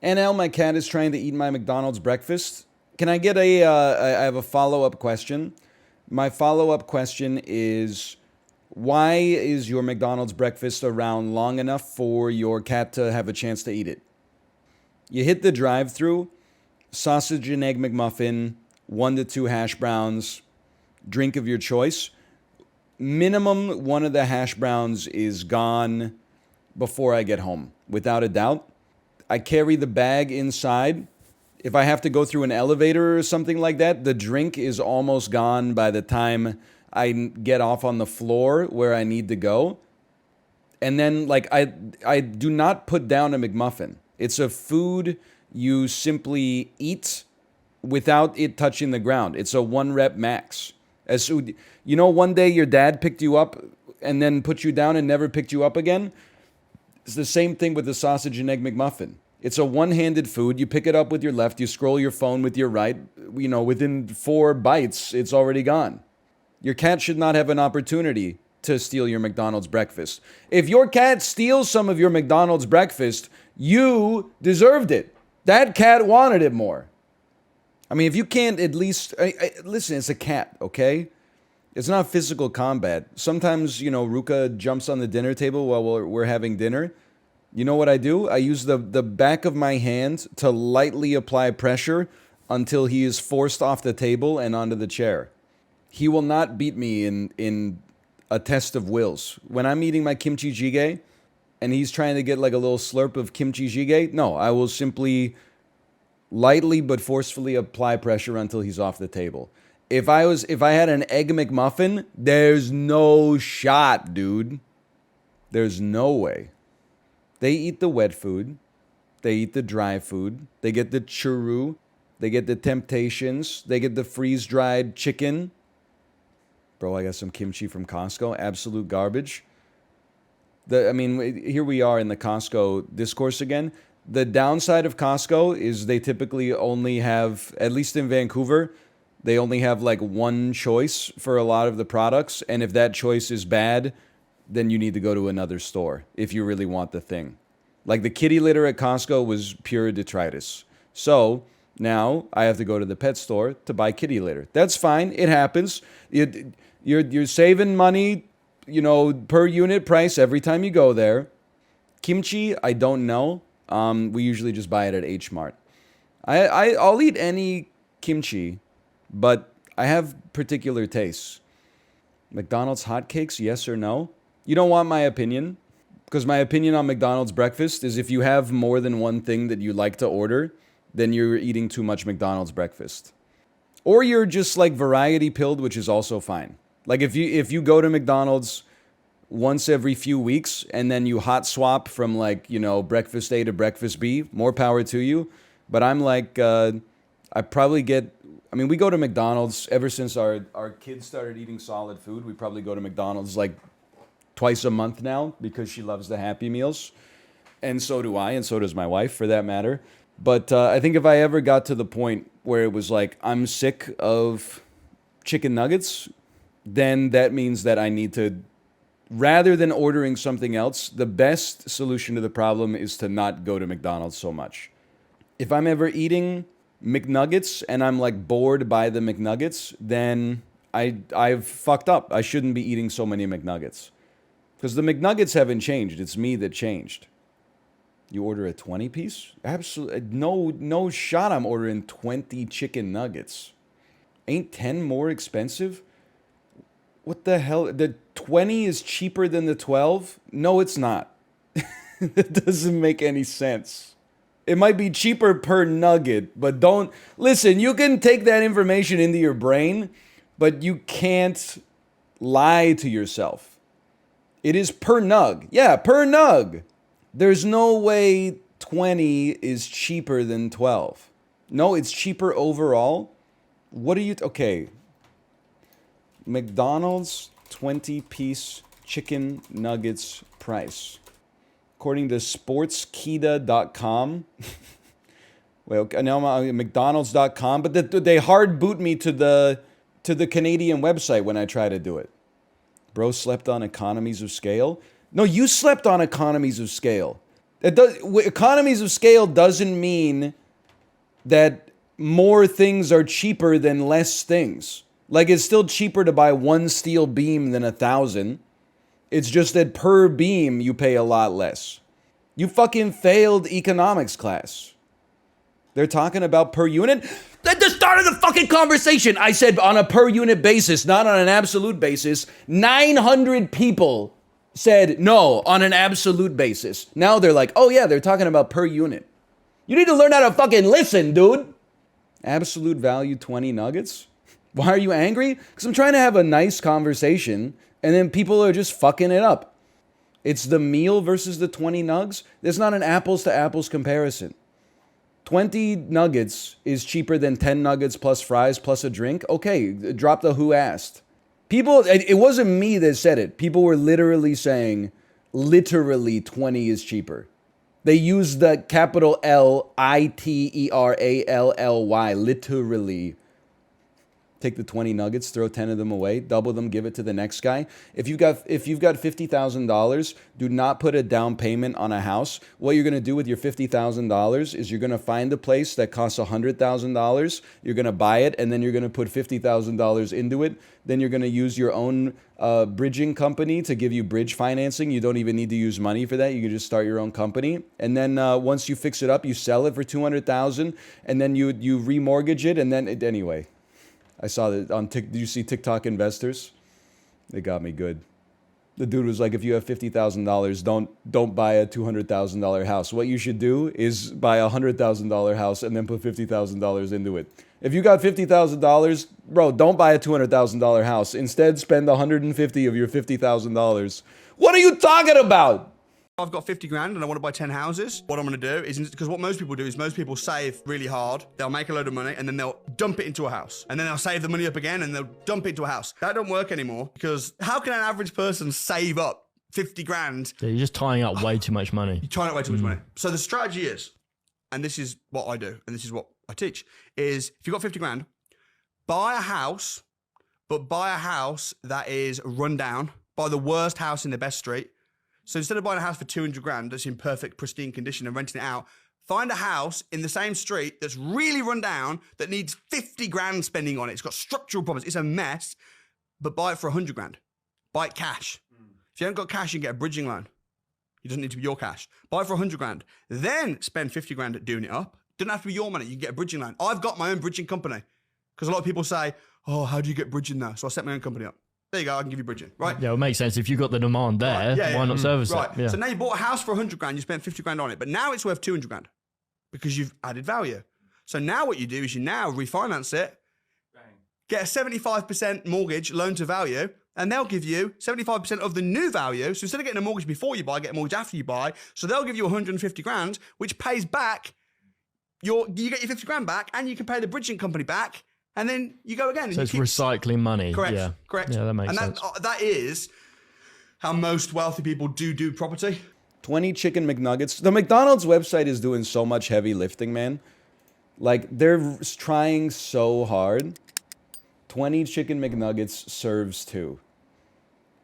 And now my cat is trying to eat my McDonald's breakfast. Can I get I have a follow-up question. My follow-up question is, why is your McDonald's breakfast around long enough for your cat to have a chance to eat it? You hit the drive-thru, sausage and egg McMuffin, 1 to 2 hash browns, drink of your choice. Minimum one of the hash browns is gone before I get home, without a doubt. I carry the bag inside. If I have to go through an elevator or something like that, the drink is almost gone by the time I get off on the floor where I need to go. And then, like, I do not put down a McMuffin. It's a food you simply eat without it touching the ground. It's a 1 rep max. One day your dad picked you up and then put you down and never picked you up again? It's the same thing with the sausage and egg McMuffin. It's a one-handed food. You pick it up with your left, you scroll your phone with your right. Within 4 bites, it's already gone. Your cat should not have an opportunity to steal your McDonald's breakfast. If your cat steals some of your McDonald's breakfast, you deserved it. That cat wanted it more. I mean, if you can't at least... listen, it's a cat, okay? It's not physical combat. Sometimes, Ruka jumps on the dinner table while we're having dinner. You know what I do? I use the back of my hand to lightly apply pressure until he is forced off the table and onto the chair. He will not beat me in a test of wills. When I'm eating my kimchi jjigae and he's trying to get like a little slurp of kimchi jjigae, no, I will simply lightly but forcefully apply pressure until he's off the table. If I had an egg McMuffin, there's no shot, dude. There's no way. They eat the wet food. They eat the dry food. They get the churro. They get the temptations. They get the freeze-dried chicken. Bro, I got some kimchi from Costco. Absolute garbage. Here we are in the Costco discourse again. The downside of Costco is they typically only have, at least in Vancouver, they only have like one choice for a lot of the products. And if that choice is bad, then you need to go to another store if you really want the thing. Like the kitty litter at Costco was pure detritus. So now I have to go to the pet store to buy kitty litter. That's fine. It happens. You're saving money, per unit price every time you go there. Kimchi, I don't know. We usually just buy it at H Mart. I'll eat any kimchi, but I have particular tastes. McDonald's hotcakes, yes or no? You don't want my opinion? Because my opinion on McDonald's breakfast is if you have more than one thing that you like to order, then you're eating too much McDonald's breakfast. Or you're just like variety pilled, which is also fine. Like if you go to McDonald's once every few weeks and then you hot swap from breakfast A to breakfast B, more power to you. But I'm like, I probably get... we go to McDonald's ever since our kids started eating solid food. We probably go to McDonald's like twice a month now because she loves the Happy Meals. And so do I, and so does my wife for that matter. But I think if I ever got to the point where it was like, I'm sick of chicken nuggets, then that means that I need to, rather than ordering something else, the best solution to the problem is to not go to McDonald's so much. If I'm ever eating McNuggets and I'm like bored by the McNuggets, then I've fucked up. I shouldn't be eating so many McNuggets. Because the McNuggets haven't changed. It's me that changed. You order a 20-piece? Absolutely. No shot I'm ordering 20 chicken nuggets. Ain't 10 more expensive? What the hell? The 20 is cheaper than the 12? No, it's not. That doesn't make any sense. It might be cheaper per nugget, but don't... Listen, you can take that information into your brain, but you can't lie to yourself. It is per nug. Yeah, per nug. There's no way 20 is cheaper than 12. No, it's cheaper overall. What are you... Okay. McDonald's 20-piece chicken nuggets price. According to sportskita.com. Well, now I'm on McDonald's.com, but they hard boot me to the Canadian website when I try to do it. Bro slept on economies of scale. No, you slept on economies of scale. Economies of scale doesn't mean that more things are cheaper than less things. Like, it's still cheaper to buy one steel beam than 1,000. It's just that per beam, you pay a lot less. You fucking failed economics class. They're talking about per unit. At the start of the fucking conversation, I said on a per unit basis, not on an absolute basis. 900 people said no on an absolute basis. Now they're like, oh yeah, they're talking about per unit. You need to learn how to fucking listen, dude. Absolute value 20 nuggets? Why are you angry? Because I'm trying to have a nice conversation and then people are just fucking it up. It's the meal versus the 20 nugs. There's not an apples to apples comparison. 20 nuggets is cheaper than 10 nuggets plus fries plus a drink. Okay, drop the who asked. People, it wasn't me that said it. People were literally saying, literally 20 is cheaper. They used the capital LITERALLY, literally. Take the 20 nuggets, throw 10 of them away, double them, give it to the next guy. If you've got $50,000, do not put a down payment on a house. What you're going to do with your $50,000 is you're going to find a place that costs $100,000. You're going to buy it, and then you're going to put $50,000 into it. Then you're going to use your own bridging company to give you bridge financing. You don't even need to use money for that. You can just start your own company. And then once you fix it up, you sell it for $200,000, and then you remortgage it, and then anyway. I saw that on did you see TikTok investors? They got me good. The dude was like, if you have $50,000, don't buy a $200,000 house. What you should do is buy a $100,000 house and then put $50,000 into it. If you got $50,000, bro, don't buy a $200,000 house. Instead, spend $150 of your $50,000. What are you talking about? I've got 50 grand and I want to buy 10 houses. What I'm going to do is, because what most people do is most people save really hard. They'll make a load of money and then they'll dump it into a house. And then they'll save the money up again and they'll dump it into a house. That don't work anymore, because how can an average person save up 50 grand? Yeah, you're just tying up way too much money. You're tying up way too much money. So the strategy is, and this is what I do and this is what I teach, is if you've got 50 grand, buy a house, but buy a house that is run down. Buy the worst house in the best street. So instead of buying a house for 200 grand that's in perfect, pristine condition and renting it out, find a house in the same street that's really run down that needs 50 grand spending on it. It's got structural problems. It's a mess, but buy it for 100 grand. Buy it cash. If you haven't got cash, you can get a bridging loan. It doesn't need to be your cash. Buy it for 100 grand. Then spend 50 grand at doing it up. Doesn't have to be your money. You can get a bridging loan. I've got my own bridging company, because a lot of people say, oh, how do you get bridging now? So I set my own company up. There you go, I can give you bridging, right? Yeah, it makes sense. If you've got the demand there, why not service it? Yeah. So now you bought a house for 100 grand, you spent 50 grand on it, but now it's worth 200 grand because you've added value. So now what you do is you now refinance it, get a 75% mortgage loan to value, and they'll give you 75% of the new value. So instead of getting a mortgage before you buy, get a mortgage after you buy. So they'll give you 150 grand, which pays back, you get your 50 grand back, and you can pay the bridging company back. And then you go again. So it's recycling money. Correct. Yeah. Correct. Yeah, that makes sense. And that is how most wealthy people do property. 20 chicken McNuggets. The McDonald's website is doing so much heavy lifting, man. Like, they're trying so hard. 20 chicken McNuggets serves 2.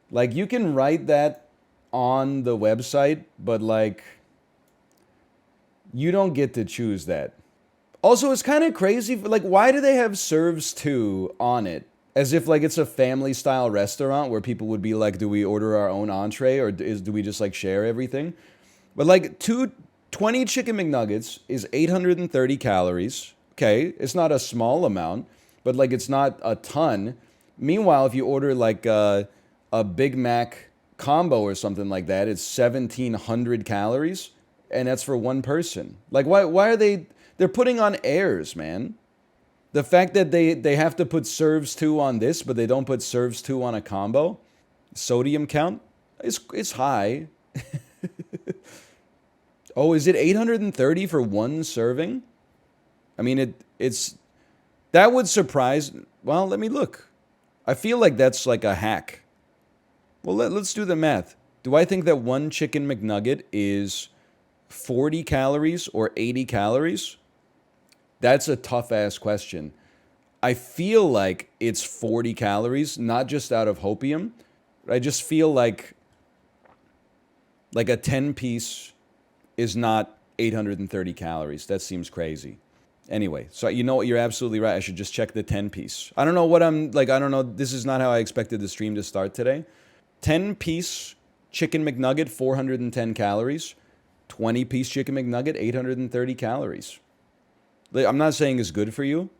Like, you can write that on the website, but like, you don't get to choose that. Also, it's kind of crazy. Like, why do they have serves 2 on it? As if like it's a family style restaurant where people would be like, do we order our own entree or do we just like share everything? But like 20 chicken McNuggets is 830 calories. Okay, it's not a small amount, but like it's not a ton. Meanwhile, if you order like a Big Mac combo or something like that, it's 1,700 calories, and that's for one person. Like, why are they? They're putting on airs, man. The fact that they have to put serves 2 on this, but they don't put serves 2 on a combo. Sodium count, it's high. Oh, is it 830 for one serving? I mean, it's that would surprise. Well, let me look. I feel like that's like a hack. Well, let's do the math. Do I think that one chicken McNugget is 40 calories or 80 calories? That's a tough-ass question. I feel like it's 40 calories, not just out of hopium. I just feel like a 10-piece is not 830 calories. That seems crazy. Anyway, so you know what? You're absolutely right. I should just check the 10 piece. I don't know what I'm like. I don't know. This is not how I expected the stream to start today. 10 piece chicken McNugget, 410 calories. 20 piece chicken McNugget, 830 calories. I'm not saying it's good for you.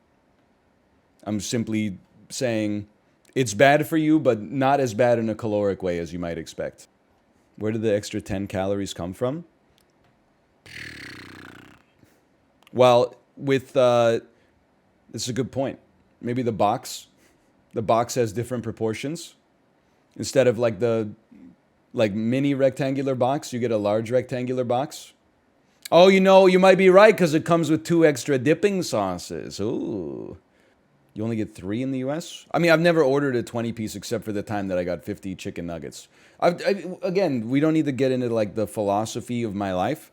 I'm simply saying it's bad for you, but not as bad in a caloric way as you might expect. Where did the extra 10 calories come from? Well, with, this is a good point. Maybe the box has different proportions. Instead of like the mini rectangular box, you get a large rectangular box. Oh, you might be right because it comes with 2 extra dipping sauces. Ooh. You only get 3 in the US? I mean, I've never ordered a 20 piece except for the time that I got 50 chicken nuggets. Again, we don't need to get into like the philosophy of my life,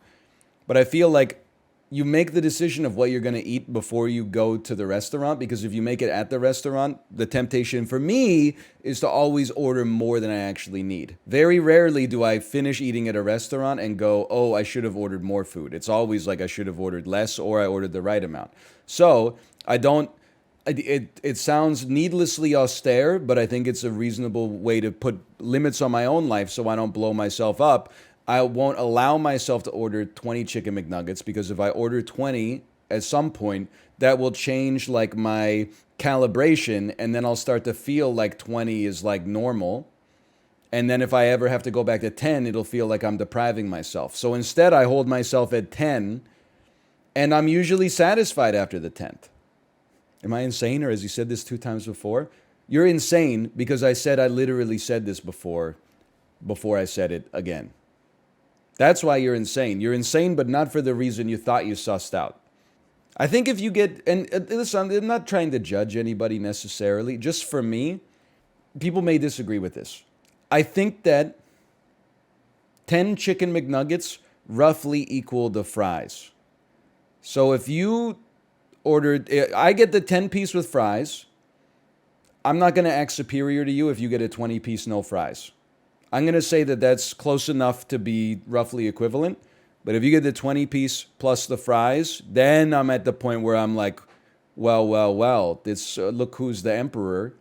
but I feel like you make the decision of what you're going to eat before you go to the restaurant, because if you make it at the restaurant, the temptation for me is to always order more than I actually need. Very rarely do I finish eating at a restaurant and go, oh, I should have ordered more food. It's always like I should have ordered less or I ordered the right amount. So I don't, it sounds needlessly austere, but I think it's a reasonable way to put limits on my own life so I don't blow myself up. I won't allow myself to order 20 chicken McNuggets, because if I order 20 at some point, that will change like my calibration, and then I'll start to feel like 20 is like normal. And then if I ever have to go back to 10, it'll feel like I'm depriving myself. So instead, I hold myself at 10, and I'm usually satisfied after the 10th. Am I insane, or has he said this 2 times before? You're insane because I literally said this before I said it again. That's why you're insane. You're insane, but not for the reason you thought you sussed out. I think if you get, and listen, I'm not trying to judge anybody necessarily. Just for me, people may disagree with this. I think that 10 chicken McNuggets roughly equal the fries. So if you ordered, I get the 10 piece with fries. I'm not going to act superior to you if you get a 20 piece no fries. I'm going to say that that's close enough to be roughly equivalent. But if you get the 20 piece plus the fries, then I'm at the point where I'm like, well, this look who's the emperor.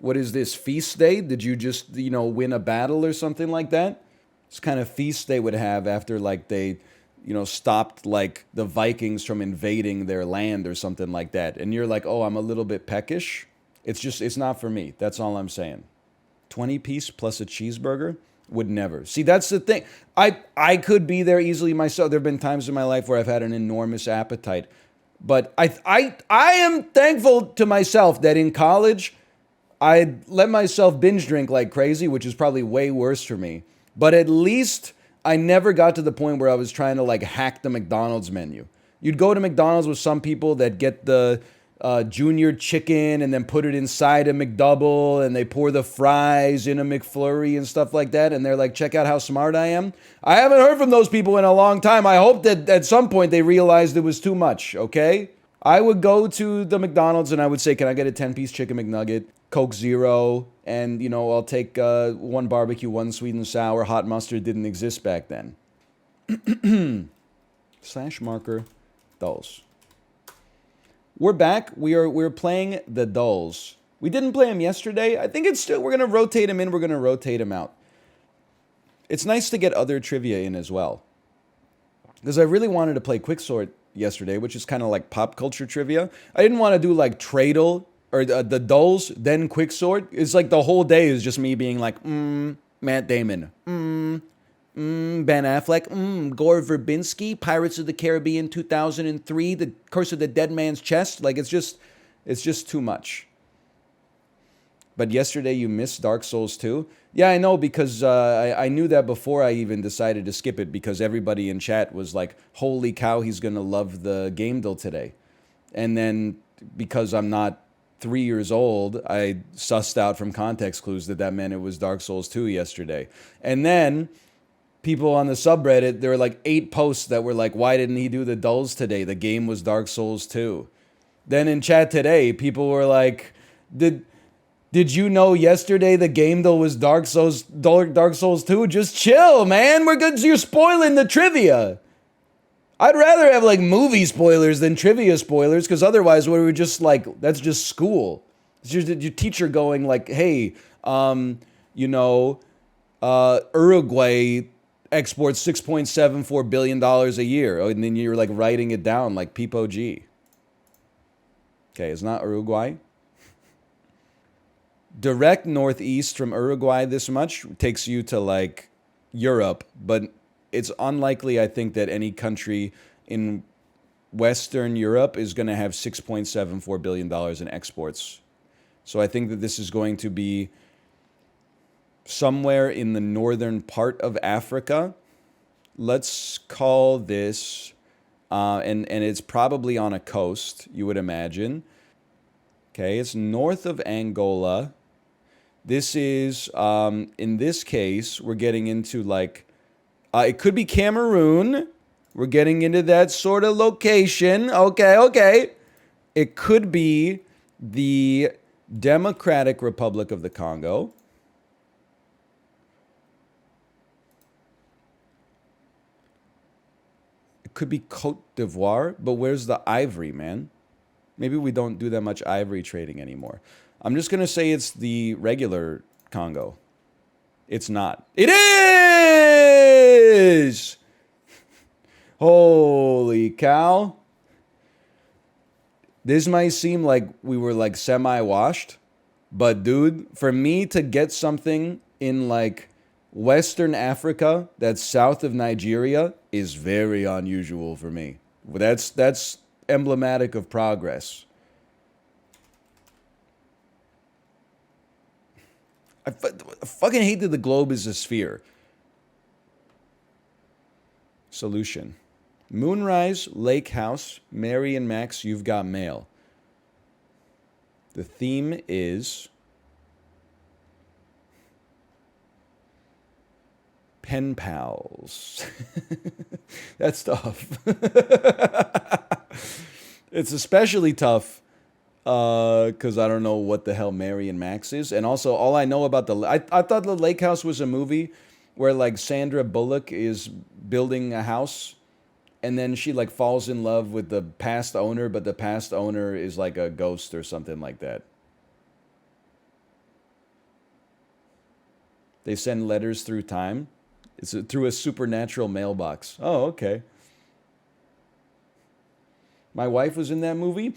What is this, feast day? Did you just, win a battle or something like that? It's kind of feast they would have after like they, stopped like the Vikings from invading their land or something like that. And you're like, oh, I'm a little bit peckish. It's not for me. That's all I'm saying. 20 piece plus a cheeseburger? Would never. See, that's the thing. I could be there easily myself. There have been times in my life where I've had an enormous appetite. But I am thankful to myself that in college, I let myself binge drink like crazy, which is probably way worse for me. But at least I never got to the point where I was trying to like hack the McDonald's menu. You'd go to McDonald's with some people that get the junior chicken and then put it inside a McDouble, and they pour the fries in a McFlurry and stuff like that, and they're like, check out how smart I am. I haven't heard from those people in a long time. I hope that at some point they realized it was too much, okay? I would go to the McDonald's and I would say, can I get a 10-piece chicken McNugget, Coke Zero, and I'll take 1 barbecue, 1 sweet and sour. Hot mustard didn't exist back then. /marker dolls. We're back. We're playing the dolls. We didn't play them yesterday. I think we're going to rotate them in. We're going to rotate them out. It's nice to get other trivia in as well. Because I really wanted to play Quixort yesterday, which is kind of like pop culture trivia. I didn't want to do like Tradle or the dolls, then Quixort. It's like the whole day is just me being like, Matt Damon, Ben Affleck, Gore Verbinski, Pirates of the Caribbean 2003, The Curse of the Dead Man's Chest. Like, it's just too much. But yesterday you missed Dark Souls 2? Yeah, I know, because I knew that before I even decided to skip it, because everybody in chat was like, holy cow, he's going to love the game deal today. And then because I'm not 3 years old, I sussed out from context clues that meant it was Dark Souls 2 yesterday. And then people on the subreddit, there were like 8 posts that were like, why didn't he do the dulls today? The game was Dark Souls 2. Then in chat today, people were like, did you know yesterday the game though was Dark Souls 2? Just chill, man. We're good. You're spoiling the trivia. I'd rather have like movie spoilers than trivia spoilers, because otherwise we were just like, that's just school. It's just your teacher going like, hey, Uruguay exports $6.74 billion a year. And then you're like writing it down like Peepo G. Okay, it's not Uruguay. Direct northeast from Uruguay this much takes you to like Europe, but it's unlikely, I think, that any country in Western Europe is going to have $6.74 billion in exports. So I think that this is going to be somewhere in the northern part of Africa. Let's call this, and it's probably on a coast, you would imagine. Okay, it's north of Angola. This is, in this case, we're getting into like, it could be Cameroon. We're getting into that sort of location. Okay. It could be the Democratic Republic of the Congo. It could be Cote d'Ivoire, but where's the ivory, man? Maybe we don't do that much ivory trading anymore. I'm just going to say it's the regular Congo. It's not. It is! Holy cow. This might seem like we were like semi-washed, but dude, for me to get something in like Western Africa that's south of Nigeria is very unusual for me. That's emblematic of progress. I fucking hate that the globe is a sphere. Solution. Moonrise, Lake House, Mary and Max, you've got mail. The theme is pen pals. That's tough. It's especially tough because I don't know what the hell Mary and Max is. And also, all I know about I thought the Lake House was a movie where like Sandra Bullock is building a house and then she like falls in love with the past owner, but the past owner is like a ghost or something like that. They send letters through time. It's through a supernatural mailbox. Oh, okay. My wife was in that movie.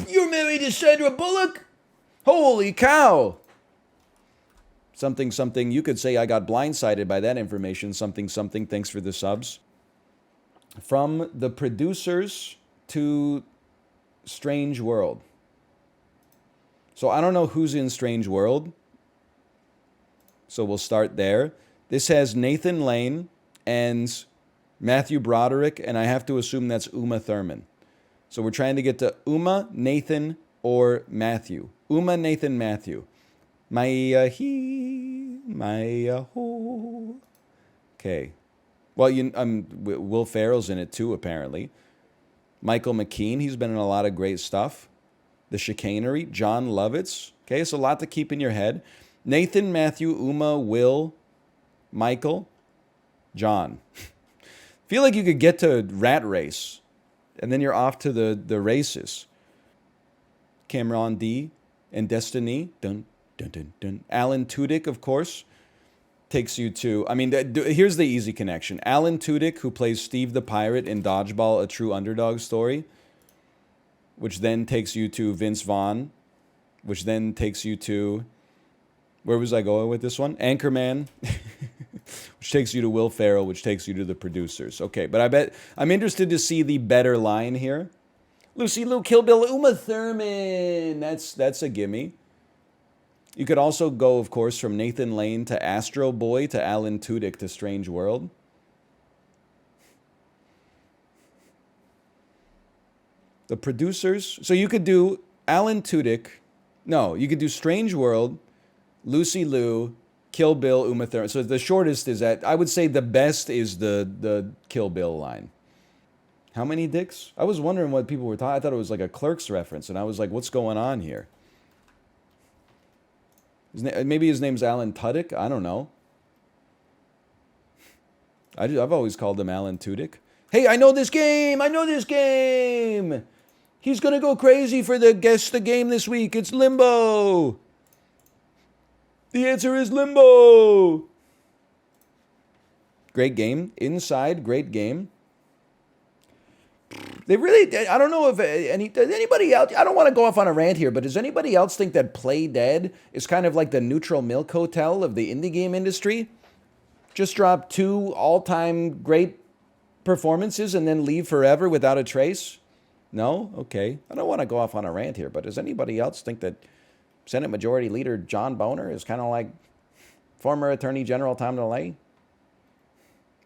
You're married to Sandra Bullock? Holy cow. Something, something. You could say I got blindsided by that information. Something, something. Thanks for the subs. From the producers to Strange World. So I don't know who's in Strange World. So we'll start there. This has Nathan Lane and Matthew Broderick, and I have to assume that's Uma Thurman. So we're trying to get to Uma, Nathan, or Matthew. Uma, Nathan, Matthew. Maya he, Maya ho. Okay. Well, Will Ferrell's in it too, apparently. Michael McKean, he's been in a lot of great stuff. The Chicanery, John Lovitz. Okay, it's a lot to keep in your head. Nathan, Matthew, Uma, Will, Michael, John. Feel like you could get to Rat Race, and then you're off to the races. Cameron D and Destiny. Dun, dun, dun, dun. Alan Tudyk, of course, takes you to... I mean, here's the easy connection. Alan Tudyk, who plays Steve the Pirate in Dodgeball, A True Underdog Story, which then takes you to Vince Vaughn, which then takes you to... Where was I going with this one? Anchorman, which takes you to Will Ferrell, which takes you to the producers. Okay, but I bet I'm interested to see the better line here. Lucy Liu, Kill Bill, Uma Thurman. That's a gimme. You could also go, of course, from Nathan Lane to Astro Boy to Alan Tudyk to Strange World. The producers. So you could do Alan Tudyk. No, you could do Strange World, Lucy Liu, Kill Bill, Uma Thurman. So the shortest is I would say the best is the Kill Bill line. How many dicks? I was wondering what people were talking. I thought it was like a Clerks reference, and I was like, what's going on here? Maybe his name's Alan Tudyk? I don't know. I've always called him Alan Tudyk. Hey, I know this game. I know this game. He's going to go crazy for the guess the game this week. It's Limbo. The answer is Limbo. Great game. Inside, great game. They really, I don't know if anybody else, I don't want to go off on a rant here, but does anybody else think that Play Dead is kind of like the Neutral Milk Hotel of the indie game industry? Just drop 2 all-time great performances and then leave forever without a trace? No? Okay. I don't want to go off on a rant here, but does anybody else think that Senate Majority Leader John Boner is kind of like former Attorney General Tom DeLay?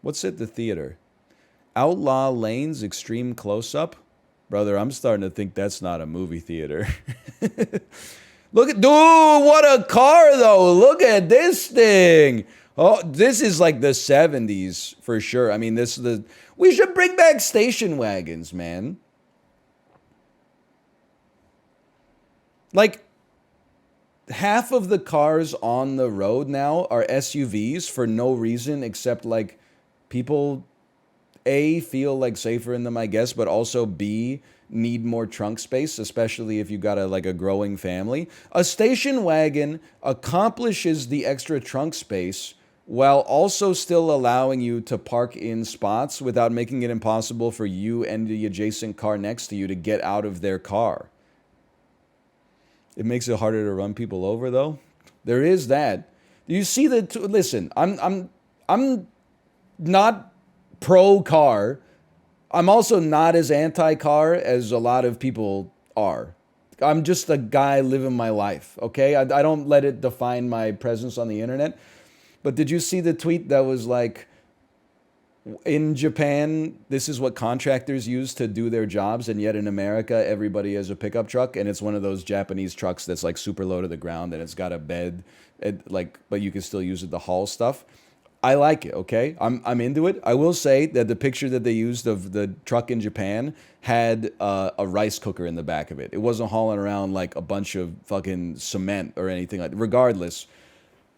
What's at the theater? Outlaw Lane's Extreme Close-Up? Brother, I'm starting to think that's not a movie theater. Look at, dude, what a car, though. Look at this thing. Oh, this is like the 70s for sure. I mean, we should bring back station wagons, man. Like, half of the cars on the road now are SUVs for no reason except, like, people, A, feel, like, safer in them, I guess, but also, B, need more trunk space, especially if you got a growing family. A station wagon accomplishes the extra trunk space while also still allowing you to park in spots without making it impossible for you and the adjacent car next to you to get out of their car. It makes it harder to run people over, though. There is that. Do you see the? Listen, I'm not pro car. I'm also not as anti car as a lot of people are. I'm just a guy living my life. Okay, I don't let it define my presence on the internet. But did you see the tweet that was like, in Japan, this is what contractors use to do their jobs, and yet in America, everybody has a pickup truck, and it's one of those Japanese trucks that's like super low to the ground, and it's got a bed, but you can still use it to haul stuff. I like it, okay? I'm into it. I will say that the picture that they used of the truck in Japan had a rice cooker in the back of it. It wasn't hauling around like a bunch of fucking cement or anything like that. Regardless,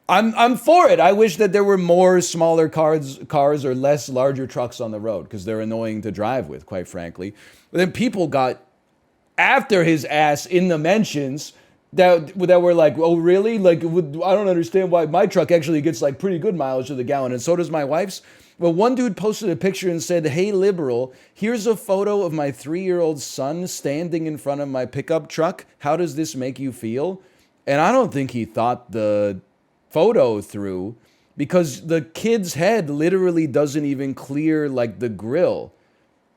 I'm for it. I wish that there were more smaller cars or less larger trucks on the road because they're annoying to drive with, quite frankly. But then people got after his ass in the mentions that were like, oh, really? Like, I don't understand why my truck actually gets like pretty good mileage to the gallon, and so does my wife's. Well, one dude posted a picture and said, hey, liberal, here's a photo of my 3-year-old son standing in front of my pickup truck. How does this make you feel? And I don't think he thought the photo through, because the kid's head literally doesn't even clear like the grill.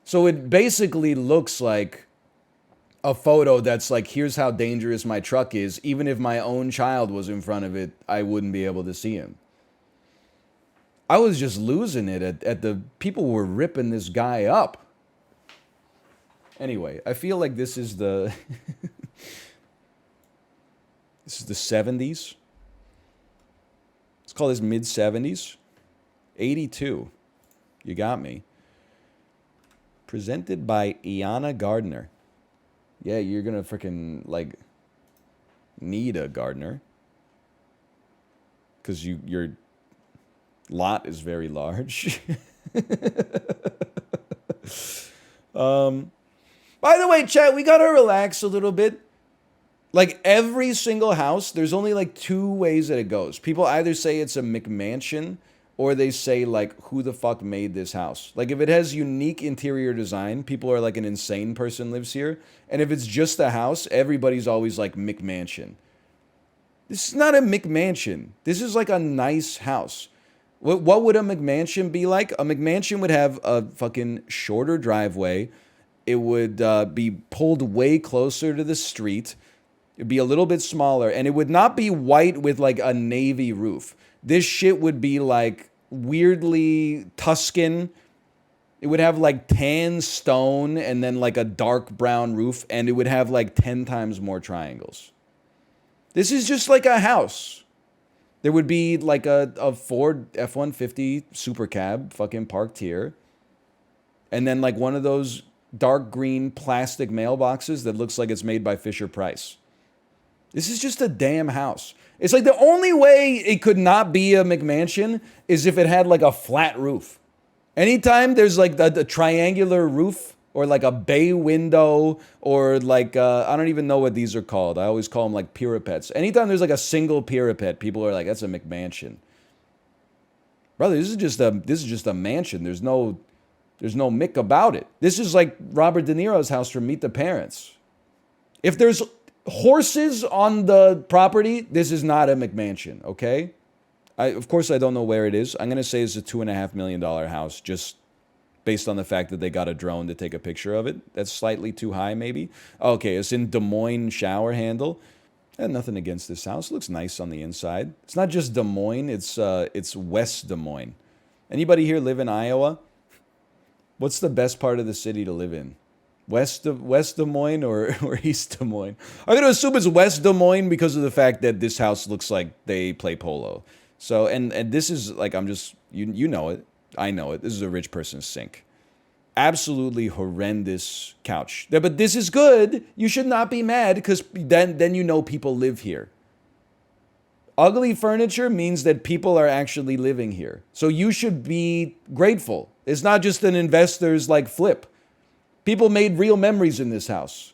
So it basically looks like a photo that's like, here's how dangerous my truck is. Even if my own child was in front of it, I wouldn't be able to see him. I was just losing it at the people were ripping this guy up. Anyway, I feel like this is the this is the 70s. Let's call this mid-70s. 82. You got me. Presented by Iana Gardner. Yeah, you're going to freaking, like, need a gardener. Because your lot is very large. By the way, chat, we got to relax a little bit. Like, every single house, there's only, like, 2 ways that it goes. People either say it's a McMansion, or they say, like, who the fuck made this house? Like, if it has unique interior design, people are like, an insane person lives here. And if it's just a house, everybody's always like, McMansion. This is not a McMansion. This is like a nice house. What would a McMansion be like? A McMansion would have a fucking shorter driveway. It would be pulled way closer to the street. It'd be a little bit smaller, and it would not be white with like a navy roof. This shit would be like weirdly Tuscan. It would have like tan stone and then like a dark brown roof, and it would have like 10 times more triangles. This is just like a house. There would be like a Ford F-150 Super Cab fucking parked here. And then like one of those dark green plastic mailboxes that looks like it's made by Fisher-Price. This is just a damn house. It's like the only way it could not be a McMansion is if it had like a flat roof. Anytime there's like the triangular roof or like a bay window or like, I don't even know what these are called. I always call them like parapets. Anytime there's like a single parapet, people are like, that's a McMansion. Brother, this is just a mansion. There's no Mick about it. This is like Robert De Niro's house from Meet the Parents. If there's horses on the property, this is not a McMansion, okay? Of course, I don't know where it is. I'm going to say it's a $2.5 million house, just based on the fact that they got a drone to take a picture of it. That's slightly too high, maybe. Okay, it's in Des Moines shower handle. I had nothing against this house. It looks nice on the inside. It's not just Des Moines. It's West Des Moines. Anybody here live in Iowa? What's the best part of the city to live in? West Des Moines or East Des Moines? I'm going to assume it's West Des Moines because of the fact that this house looks like they play polo. So, and this is like, I'm just, you know it. I know it. This is a rich person's sink. Absolutely horrendous couch. But this is good. You should not be mad because then you know people live here. Ugly furniture means that people are actually living here. So you should be grateful. It's not just an investor's like flip. People made real memories in this house.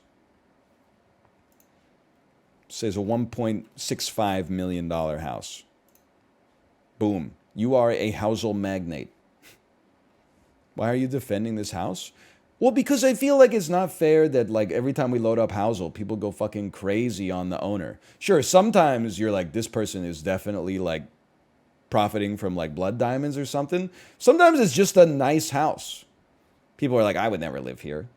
It says a $1.65 million house. Boom. You are a Housle magnate. Why are you defending this house? Well, because I feel like it's not fair that like every time we load up Housle, people go fucking crazy on the owner. Sure, sometimes you're like, this person is definitely like profiting from like blood diamonds or something. Sometimes it's just a nice house. People are like, I would never live here.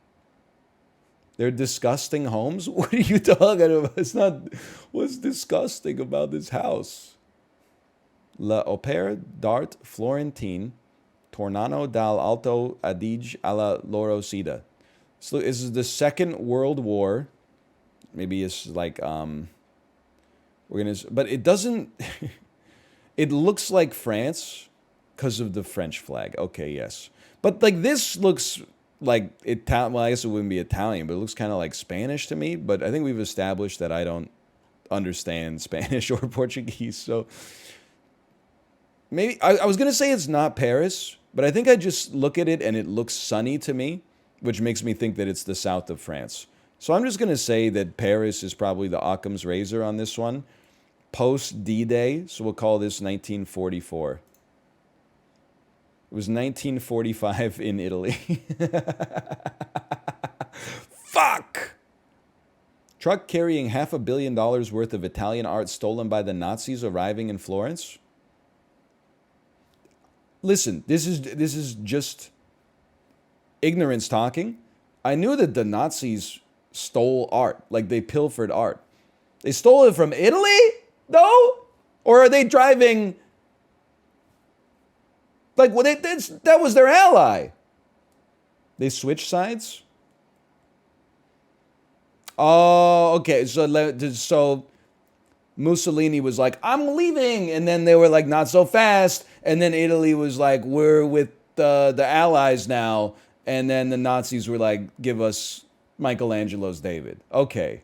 They're disgusting homes? What are you talking about? It's not, what's disgusting about this house? La Opera d'Art Florentine, Tornano dal Alto Adige alla Loro Sida. So this is the Second World War. Maybe it's like, but it doesn't, it looks like France because of the French flag. Okay, yes. But like this looks like Italian, well, I guess it wouldn't be Italian, but it looks kind of like Spanish to me. But I think we've established that I don't understand Spanish or Portuguese, so maybe I was going to say it's not Paris, but I think I just look at it and it looks sunny to me, which makes me think that it's the south of France. So I'm just going to say that Paris is probably the Occam's razor on this one. Post D-Day, so we'll call this 1944. It was 1945 in Italy. Fuck! Truck carrying $500 million worth of Italian art stolen by the Nazis arriving in Florence. Listen, this is just ignorance talking. I knew that the Nazis stole art, like they pilfered art. They stole it from Italy, though? Or are they driving? Like, well, that was their ally. They switched sides? Oh, okay. So Mussolini was like, I'm leaving. And then they were like, not so fast. And then Italy was like, we're with the Allies now. And then the Nazis were like, give us Michelangelo's David. Okay.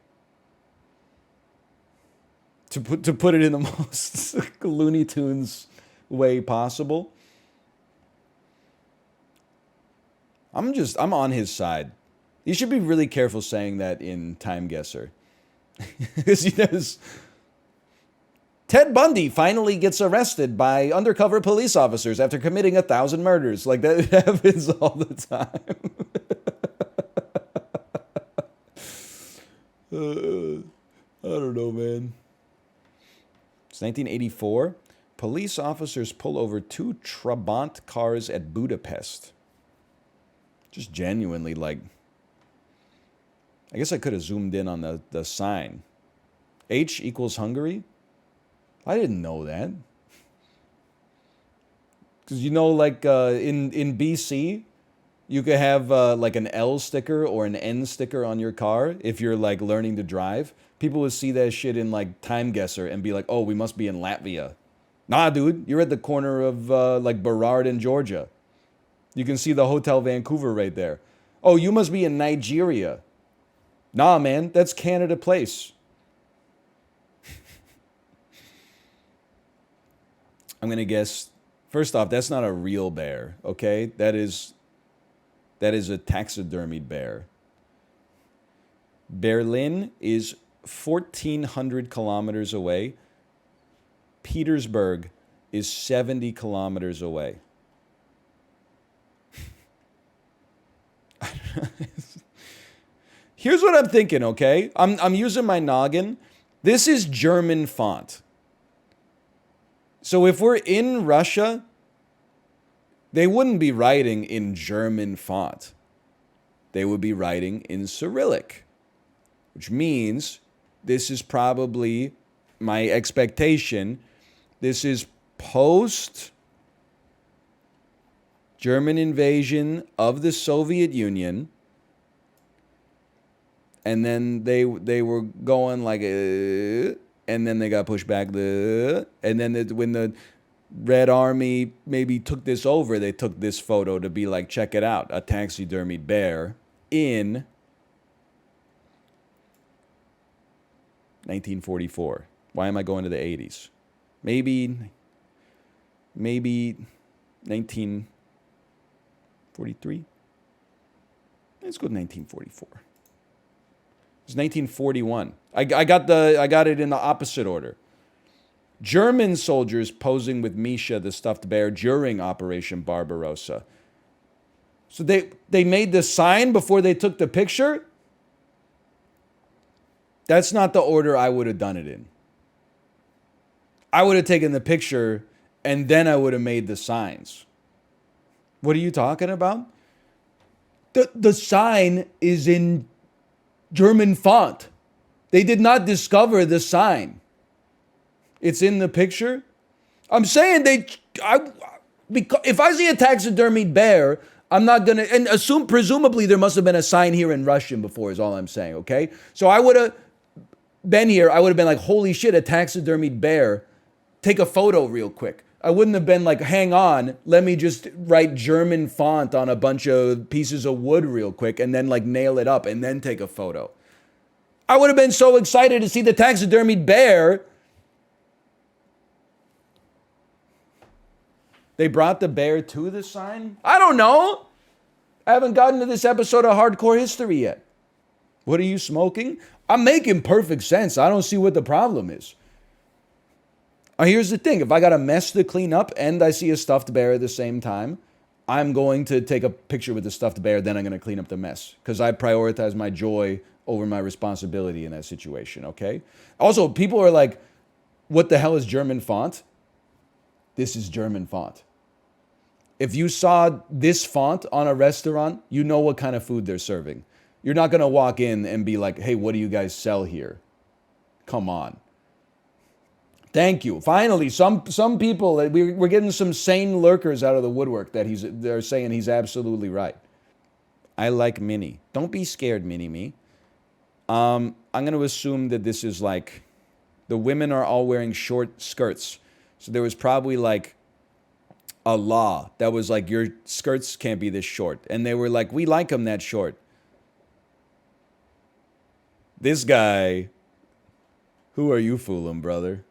To put it in the most Looney Tunes way possible. I'm on his side. You should be really careful saying that in TimeGuessr. Because Ted Bundy finally gets arrested by undercover police officers after committing 1,000 murders. Like, that happens all the time. I don't know, man. It's 1984. Police officers pull over 2 Trabant cars at Budapest. Just genuinely, like, I guess I could have zoomed in on the sign. H equals Hungary? I didn't know that. Because, like in BC, you could have like an L sticker or an N sticker on your car if you're like learning to drive. People would see that shit in like TimeGuessr and be like, oh, we must be in Latvia. Nah, dude, you're at the corner of like Burrard and Georgia. You can see the Hotel Vancouver right there. Oh, you must be in Nigeria. Nah, man, that's Canada Place. I'm going to guess First off, that's not a real bear, okay? That is a taxidermied bear. Berlin is 1,400 kilometers away. Petersburg is 70 kilometers away. Here's what I'm thinking, okay? I'm using my noggin. This is German font. So if we're in Russia, they wouldn't be writing in German font. They would be writing in Cyrillic, which means this is probably my expectation. This is post German invasion of the Soviet Union. And then they were going like, and then they got pushed back. And then when the Red Army maybe took this over, they took this photo to be like, check it out, a taxidermied bear in 1944. Why am I going to the 80s? Maybe 1943? Let's go to 1944. It's 1941. I got it in the opposite order. German soldiers posing with Misha, the stuffed bear, during Operation Barbarossa. So they made the sign before they took the picture? That's not the order I would have done it in. I would have taken the picture and then I would have made the signs. What are you talking about? The sign is in German font. They did not discover the sign. It's in the picture. I'm saying because if I see a taxidermied bear, I'm not gonna presumably there must have been a sign here in Russian before is all I'm saying, okay? So I would have been here, I would have been like, holy shit, a taxidermied bear. Take a photo real quick. I wouldn't have been like, hang on, let me just write German font on a bunch of pieces of wood real quick and then like nail it up and then take a photo. I would have been so excited to see the taxidermied bear. They brought the bear to the sign? I don't know. I haven't gotten to this episode of Hardcore History yet. What are you smoking? I'm making perfect sense. I don't see what the problem is. Here's the thing. If I got a mess to clean up and I see a stuffed bear at the same time, I'm going to take a picture with the stuffed bear, then I'm going to clean up the mess. Because I prioritize my joy over my responsibility in that situation, okay? Also, people are like, what the hell is German font? This is German font. If you saw this font on a restaurant, you know what kind of food they're serving. You're not going to walk in and be like, hey, what do you guys sell here? Come on. Thank you. Finally, some people, we're getting some sane lurkers out of the woodwork that they're saying he's absolutely right. I like Mini. Don't be scared, Mini-Me. I'm going to assume that this is like, the women are all wearing short skirts. So there was probably like a law that was like, your skirts can't be this short. And they were like, we like them that short. This guy, who are you fooling, brother?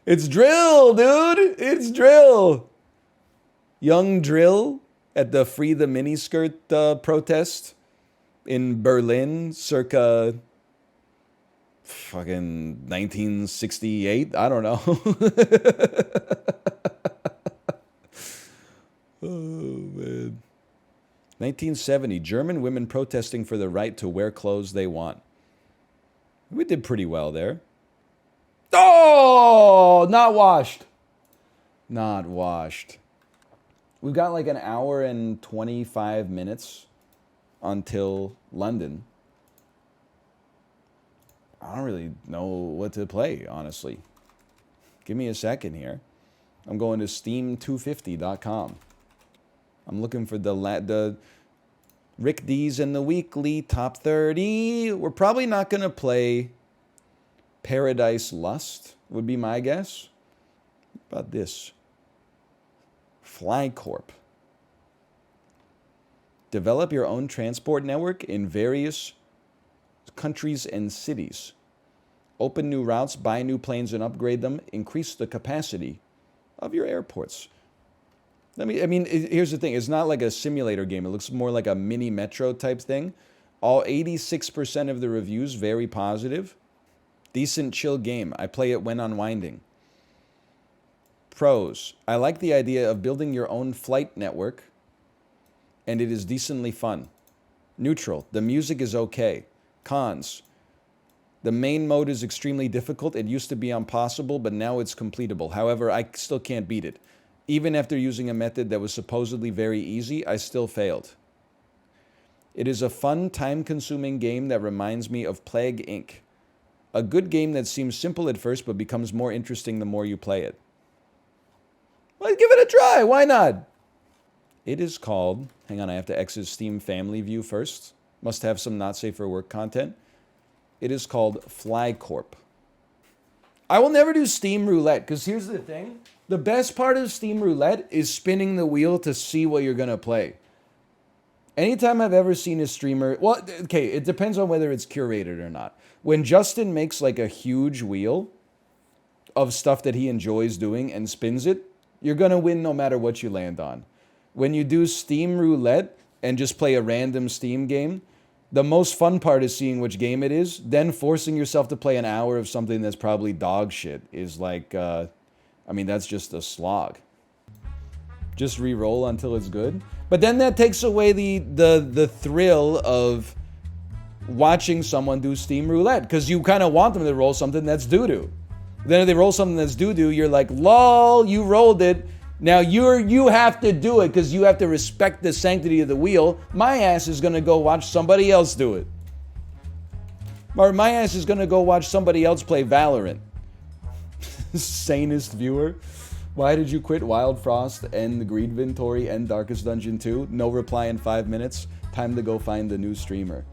It's Drill, dude. It's Drill. Young Drill at the Free the Miniskirt protest in Berlin circa fucking 1968. I don't know. Oh, man. 1970, German women protesting for the right to wear clothes they want. We did pretty well there. Oh, not washed. Not washed. We've got like an hour and 25 minutes until London. I don't really know what to play, honestly. Give me a second here. I'm going to steam250.com. I'm looking for the Rick D's and the Weekly Top 30. We're probably not going to play Paradise Lust, would be my guess. How about this? FlyCorp. Develop your own transport network in various countries and cities. Open new routes, buy new planes and upgrade them. Increase the capacity of your airports. Here's the thing. It's not like a simulator game. It looks more like a mini metro type thing. All 86% of the reviews, very positive. Decent, chill game. I play it when unwinding. Pros. I like the idea of building your own flight network, and it is decently fun. Neutral. The music is okay. Cons. The main mode is extremely difficult. It used to be impossible, but now it's completable. However, I still can't beat it. Even after using a method that was supposedly very easy, I still failed. It is a fun, time-consuming game that reminds me of Plague Inc. A good game that seems simple at first, but becomes more interesting the more you play it. Well, give it a try. Why not? It is called... Hang on, I have to exit Steam Family View first. Must have some not safe for work content. It is called FlyCorp. I will never do Steam Roulette, because here's the thing. The best part of Steam Roulette is spinning the wheel to see what you're going to play. Anytime I've ever seen a streamer... Well, okay, it depends on whether it's curated or not. When Justin makes like a huge wheel of stuff that he enjoys doing and spins it, you're going to win no matter what you land on. When you do Steam Roulette and just play a random Steam game, the most fun part is seeing which game it is. Then forcing yourself to play an hour of something that's probably dog shit is like... that's just a slog. Just re-roll until it's good. But then that takes away the thrill of watching someone do Steam Roulette, because you kind of want them to roll something that's doo-doo. Then if they roll something that's doo-doo, you're like, lol, you rolled it. Now you have to do it because you have to respect the sanctity of the wheel. My ass is going to go watch somebody else do it. Or my ass is going to go watch somebody else play Valorant. Sanest viewer. Why did you quit Wild Frost and the Greed Inventory and Darkest Dungeon 2? No reply in 5 minutes. Time to go find a new streamer.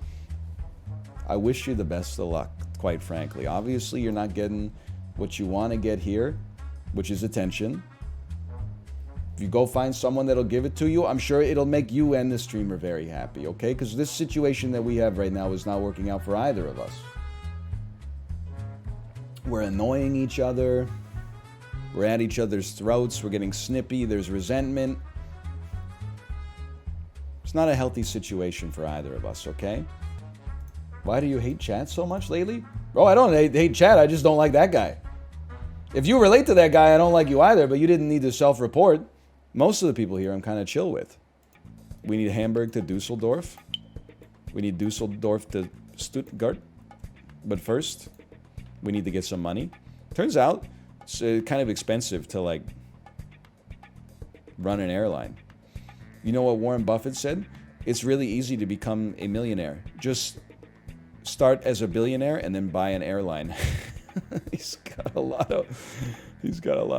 I wish you the best of luck, quite frankly. Obviously, you're not getting what you want to get here, which is attention. If you go find someone that'll give it to you, I'm sure it'll make you and the streamer very happy, okay? Because this situation that we have right now is not working out for either of us. We're annoying each other. We're at each other's throats. We're getting snippy. There's resentment. It's not a healthy situation for either of us, okay? Why do you hate chat so much lately? Bro, I don't hate chat. I just don't like that guy. If you relate to that guy, I don't like you either, but you didn't need to self-report. Most of the people here I'm kind of chill with. We need Hamburg to Dusseldorf. We need Dusseldorf to Stuttgart. But first, we need to get some money. Turns out, it's kind of expensive to, like, run an airline. You know what Warren Buffett said? It's really easy to become a millionaire. Just start as a billionaire and then buy an airline. He's got a lot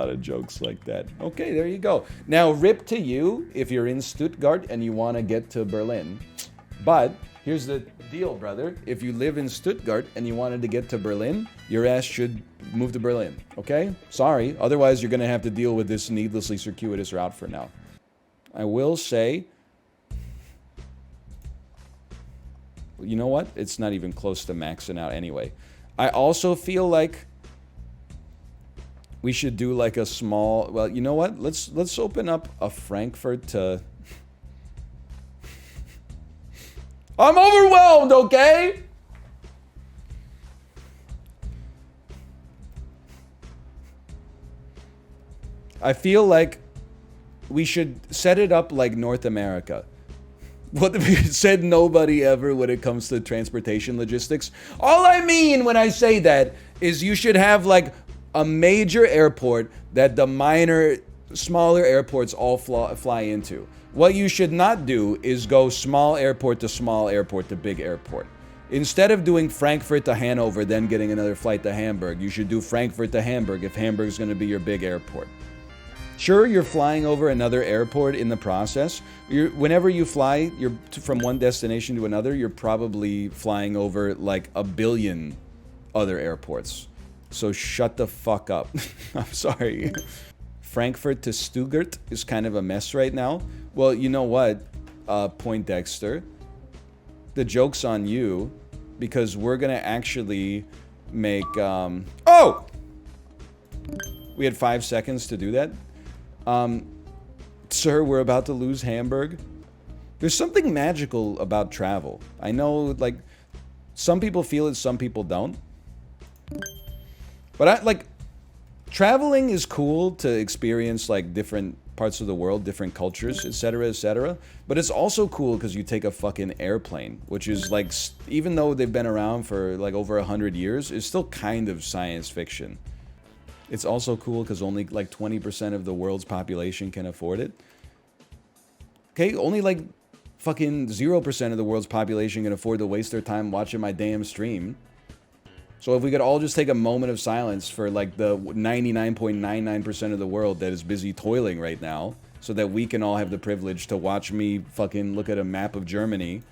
of jokes like that. Okay, there you go. Now, rip to you if you're in Stuttgart and you want to get to Berlin. But here's the deal, brother. If you live in Stuttgart and you wanted to get to Berlin, your ass should move to Berlin, okay? Sorry. Otherwise, you're going to have to deal with this needlessly circuitous route for now. I will say, you know what? It's not even close to maxing out anyway. I also feel like we should do like a small... Well, you know what? Let's open up a Frankfurt to... I'm overwhelmed, okay? I feel like we should set it up like North America. What said nobody ever when it comes to transportation logistics. All I mean when I say that is you should have like a major airport that the smaller airports all fly into. What you should not do is go small airport to big airport. Instead of doing Frankfurt to Hanover, then getting another flight to Hamburg, you should do Frankfurt to Hamburg if Hamburg's going to be your big airport. Sure, you're flying over another airport in the process. Whenever you fly, you're from one destination to another, you're probably flying over like a billion other airports. So shut the fuck up. I'm sorry. Frankfurt to Stuttgart is kind of a mess right now. Well, you know what, Poindexter? The joke's on you, because we're going to actually make, oh! We had 5 seconds to do that. Sir, we're about to lose Hamburg. There's something magical about travel. I know, like, some people feel it, some people don't. But traveling is cool to experience, like, different parts of the world, different cultures, etc., etc. But it's also cool because you take a fucking airplane, which is, like, even though they've been around for, like, over 100 years, it's still kind of science fiction. It's also cool because only, like, 20% of the world's population can afford it. Okay, only, like, fucking 0% of the world's population can afford to waste their time watching my damn stream. So if we could all just take a moment of silence for, like, the 99.99% of the world that is busy toiling right now, so that we can all have the privilege to watch me fucking look at a map of Germany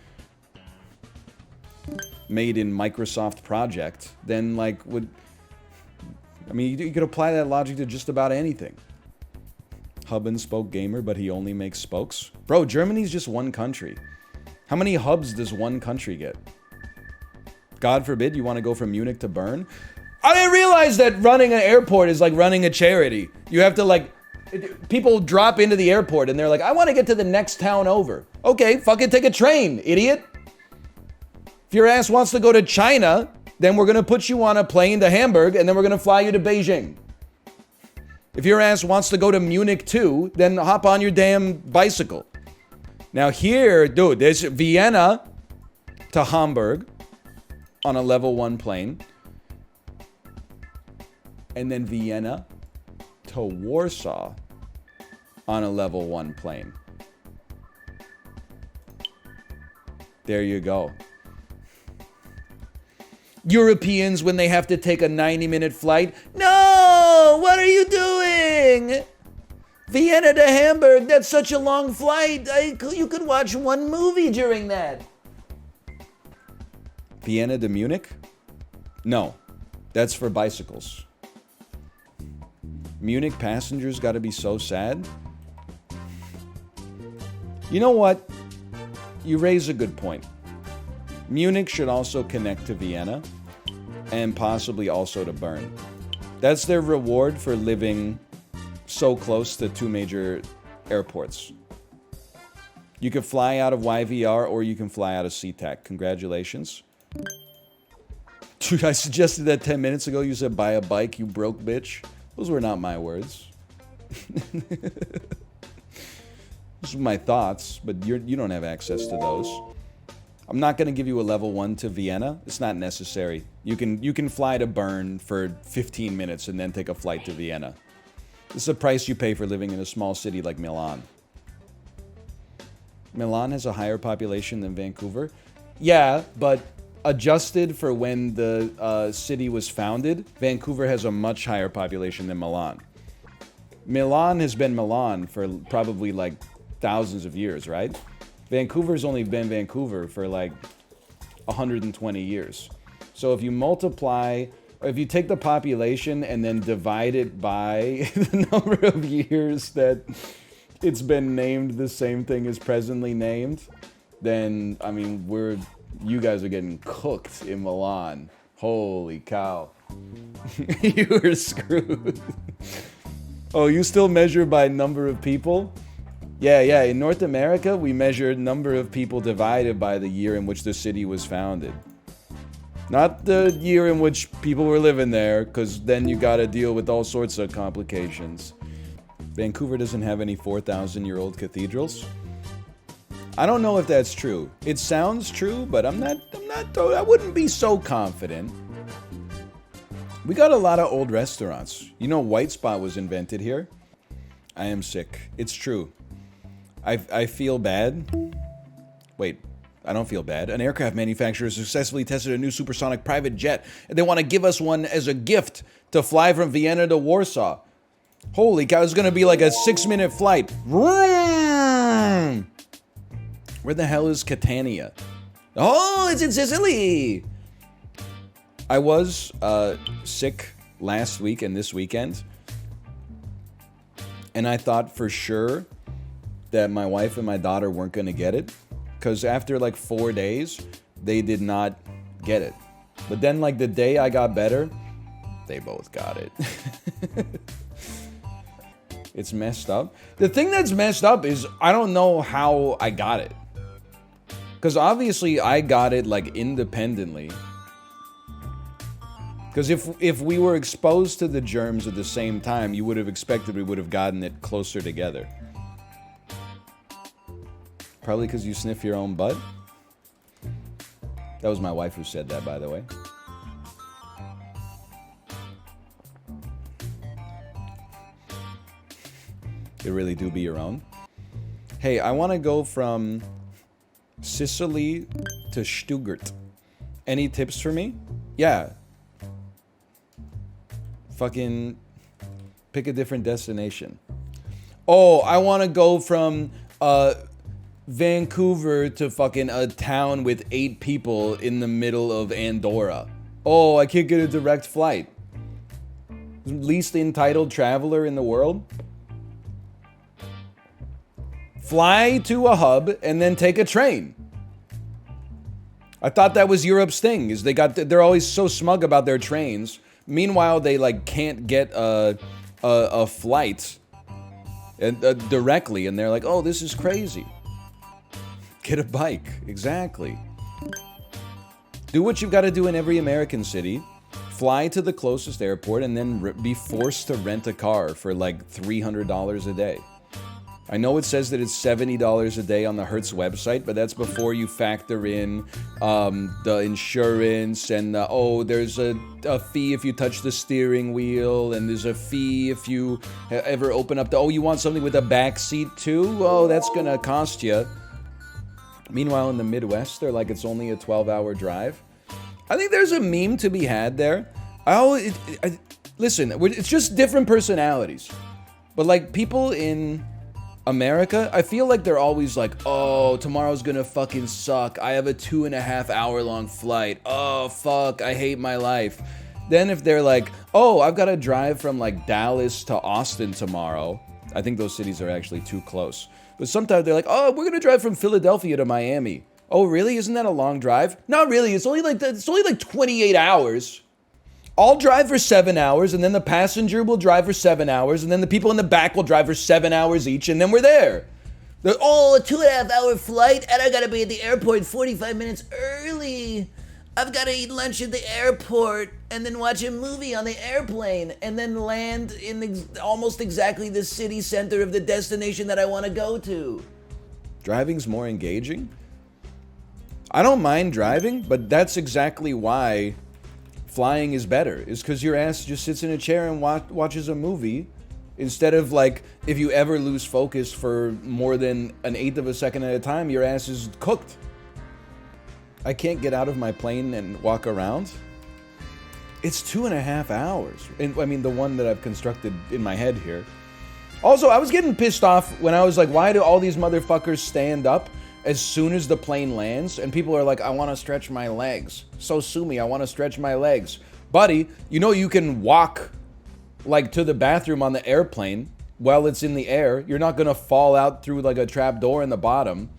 made in Microsoft Project, then, like, I mean, you could apply that logic to just about anything. Hub and spoke gamer, but he only makes spokes. Bro, Germany's just one country. How many hubs does one country get? God forbid you want to go from Munich to Bern? I didn't realize that running an airport is like running a charity. You have to, like, people drop into the airport and they're like, I want to get to the next town over. Okay, fucking take a train, idiot. If your ass wants to go to China, then we're going to put you on a plane to Hamburg and then we're going to fly you to Beijing. If your ass wants to go to Munich too, then hop on your damn bicycle. Now here, dude, there's Vienna to Hamburg on a level 1 plane. And then Vienna to Warsaw on a level 1 plane. There you go. Europeans, when they have to take a 90-minute flight, no, what are you doing? Vienna to Hamburg, that's such a long flight. You could watch one movie during that. Vienna to Munich? No, that's for bicycles. Munich passengers gotta be so sad. You know what? You raise a good point. Munich should also connect to Vienna and possibly also to Bern. That's their reward for living so close to 2 major airports. You can fly out of YVR or you can fly out of SeaTac. Congratulations. Dude, I suggested that 10 minutes ago. You said buy a bike, you broke bitch. Those were not my words. Those are my thoughts, but you don't have access to those. I'm not going to give you a level 1 to Vienna. It's not necessary. You can fly to Bern for 15 minutes and then take a flight to Vienna. This is the price you pay for living in a small city like Milan. Milan has a higher population than Vancouver. Yeah, but adjusted for when the city was founded, Vancouver has a much higher population than Milan. Milan has been Milan for probably like thousands of years, right? Vancouver's only been Vancouver for like 120 years. So if you multiply, or if you take the population and then divide it by the number of years that it's been named the same thing as presently named, then, I mean, you guys are getting cooked in Milan. Holy cow. You were screwed. Oh, you still measure by number of people? Yeah, in North America, we measured number of people divided by the year in which the city was founded. Not the year in which people were living there, because then you gotta deal with all sorts of complications. Vancouver doesn't have any 4,000-year-old cathedrals. I don't know if that's true. It sounds true, but I wouldn't be so confident. We got a lot of old restaurants. You know, White Spot was invented here. I am sick. It's true. I feel bad. Wait, I don't feel bad. An aircraft manufacturer successfully tested a new supersonic private jet, and they want to give us one as a gift to fly from Vienna to Warsaw. Holy cow, it's going to be like a 6-minute flight. Where the hell is Catania? Oh, it's in Sicily! I was sick last week and this weekend, and I thought for sure that my wife and my daughter weren't going to get it, because after like 4 days, they did not get it. But then, like, the day I got better, they both got it. It's messed up. The thing that's messed up is I don't know how I got it. Because obviously I got it, like, independently. Because if we were exposed to the germs at the same time, you would have expected we would have gotten it closer together. Probably because you sniff your own butt. That was my wife who said that, by the way. They really do be your own. Hey, I want to go from Sicily to Stuttgart. Any tips for me? Yeah. Fucking pick a different destination. Oh, I want to go from Vancouver to fucking a town with 8 people in the middle of Andorra. Oh, I can't get a direct flight. Least entitled traveler in the world. Fly to a hub and then take a train. I thought that was Europe's thing. Is they're always so smug about their trains. Meanwhile, they like can't get a flight directly, and they're like, "Oh, this is crazy." Get a bike, exactly. Do what you've got to do in every American city. Fly to the closest airport, and then be forced to rent a car for like $300 a day. I know it says that it's $70 a day on the Hertz website, but that's before you factor in the insurance and there's a fee if you touch the steering wheel, and there's a fee if you ever open up you want something with a back seat too? Oh, that's gonna cost you. Meanwhile, in the Midwest, they're like it's only a 12-hour drive. I think there's a meme to be had there. Listen, it's just different personalities, but like people in America, I feel like they're always like, oh, tomorrow's gonna fucking suck. I have a 2.5-hour long flight. Oh, fuck, I hate my life. Then if they're like, oh, I've got to drive from like Dallas to Austin tomorrow. I think those cities are actually too close. But sometimes they're like, oh, we're gonna drive from Philadelphia to Miami. Oh, really? Isn't that a long drive? Not really. It's only like 28 hours. I'll drive for 7 hours, and then the passenger will drive for 7 hours, and then the people in the back will drive for 7 hours each, and then we're there. A 2.5-hour flight, and I gotta be at the airport 45 minutes early. I've gotta eat lunch at the airport, and then watch a movie on the airplane, and then land in almost exactly the city center of the destination that I want to go to. Driving's more engaging? I don't mind driving, but that's exactly why flying is better, is because your ass just sits in a chair and watches a movie, instead of like, if you ever lose focus for more than 1/8 of a second at a time, your ass is cooked. I can't get out of my plane and walk around. It's 2.5 hours. And I mean, the one that I've constructed in my head here. Also, I was getting pissed off when I was like, why do all these motherfuckers stand up as soon as the plane lands? And people are like, I want to stretch my legs. So sue me, I want to stretch my legs. Buddy, you know you can walk like to the bathroom on the airplane while it's in the air. You're not going to fall out through like a trap door in the bottom.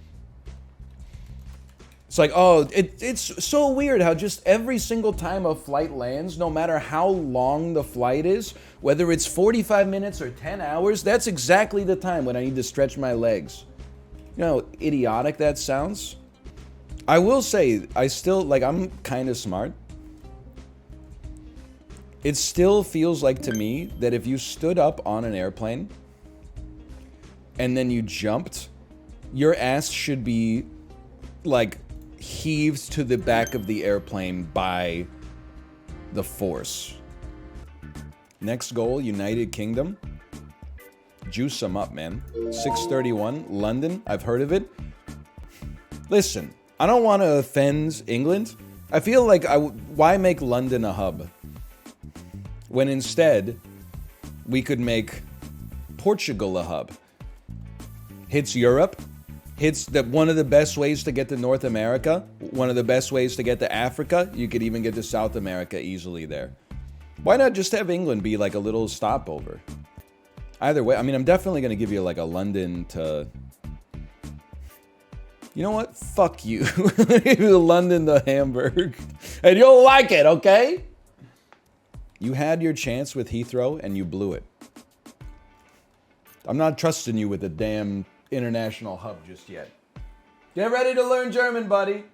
It's like, oh, it's so weird how just every single time a flight lands, no matter how long the flight is, whether it's 45 minutes or 10 hours, that's exactly the time when I need to stretch my legs. You know how idiotic that sounds? I will say, I'm kind of smart. It still feels like to me that if you stood up on an airplane and then you jumped, your ass should be like heaved to the back of the airplane by the force. Next goal, United Kingdom. Juice them up, man. 631, London. I've heard of it. Listen, I don't want to offend England. I feel like why make London a hub when instead we could make Portugal a hub? Hits Europe. Hits one of the best ways to get to North America. One of the best ways to get to Africa. You could even get to South America easily there. Why not just have England be like a little stopover? Either way, I mean, I'm definitely going to give you like a London to You know what? Fuck you. London to Hamburg. And you'll like it, okay? You had your chance with Heathrow and you blew it. I'm not trusting you with the damn international hub just yet. Get ready to learn German, buddy.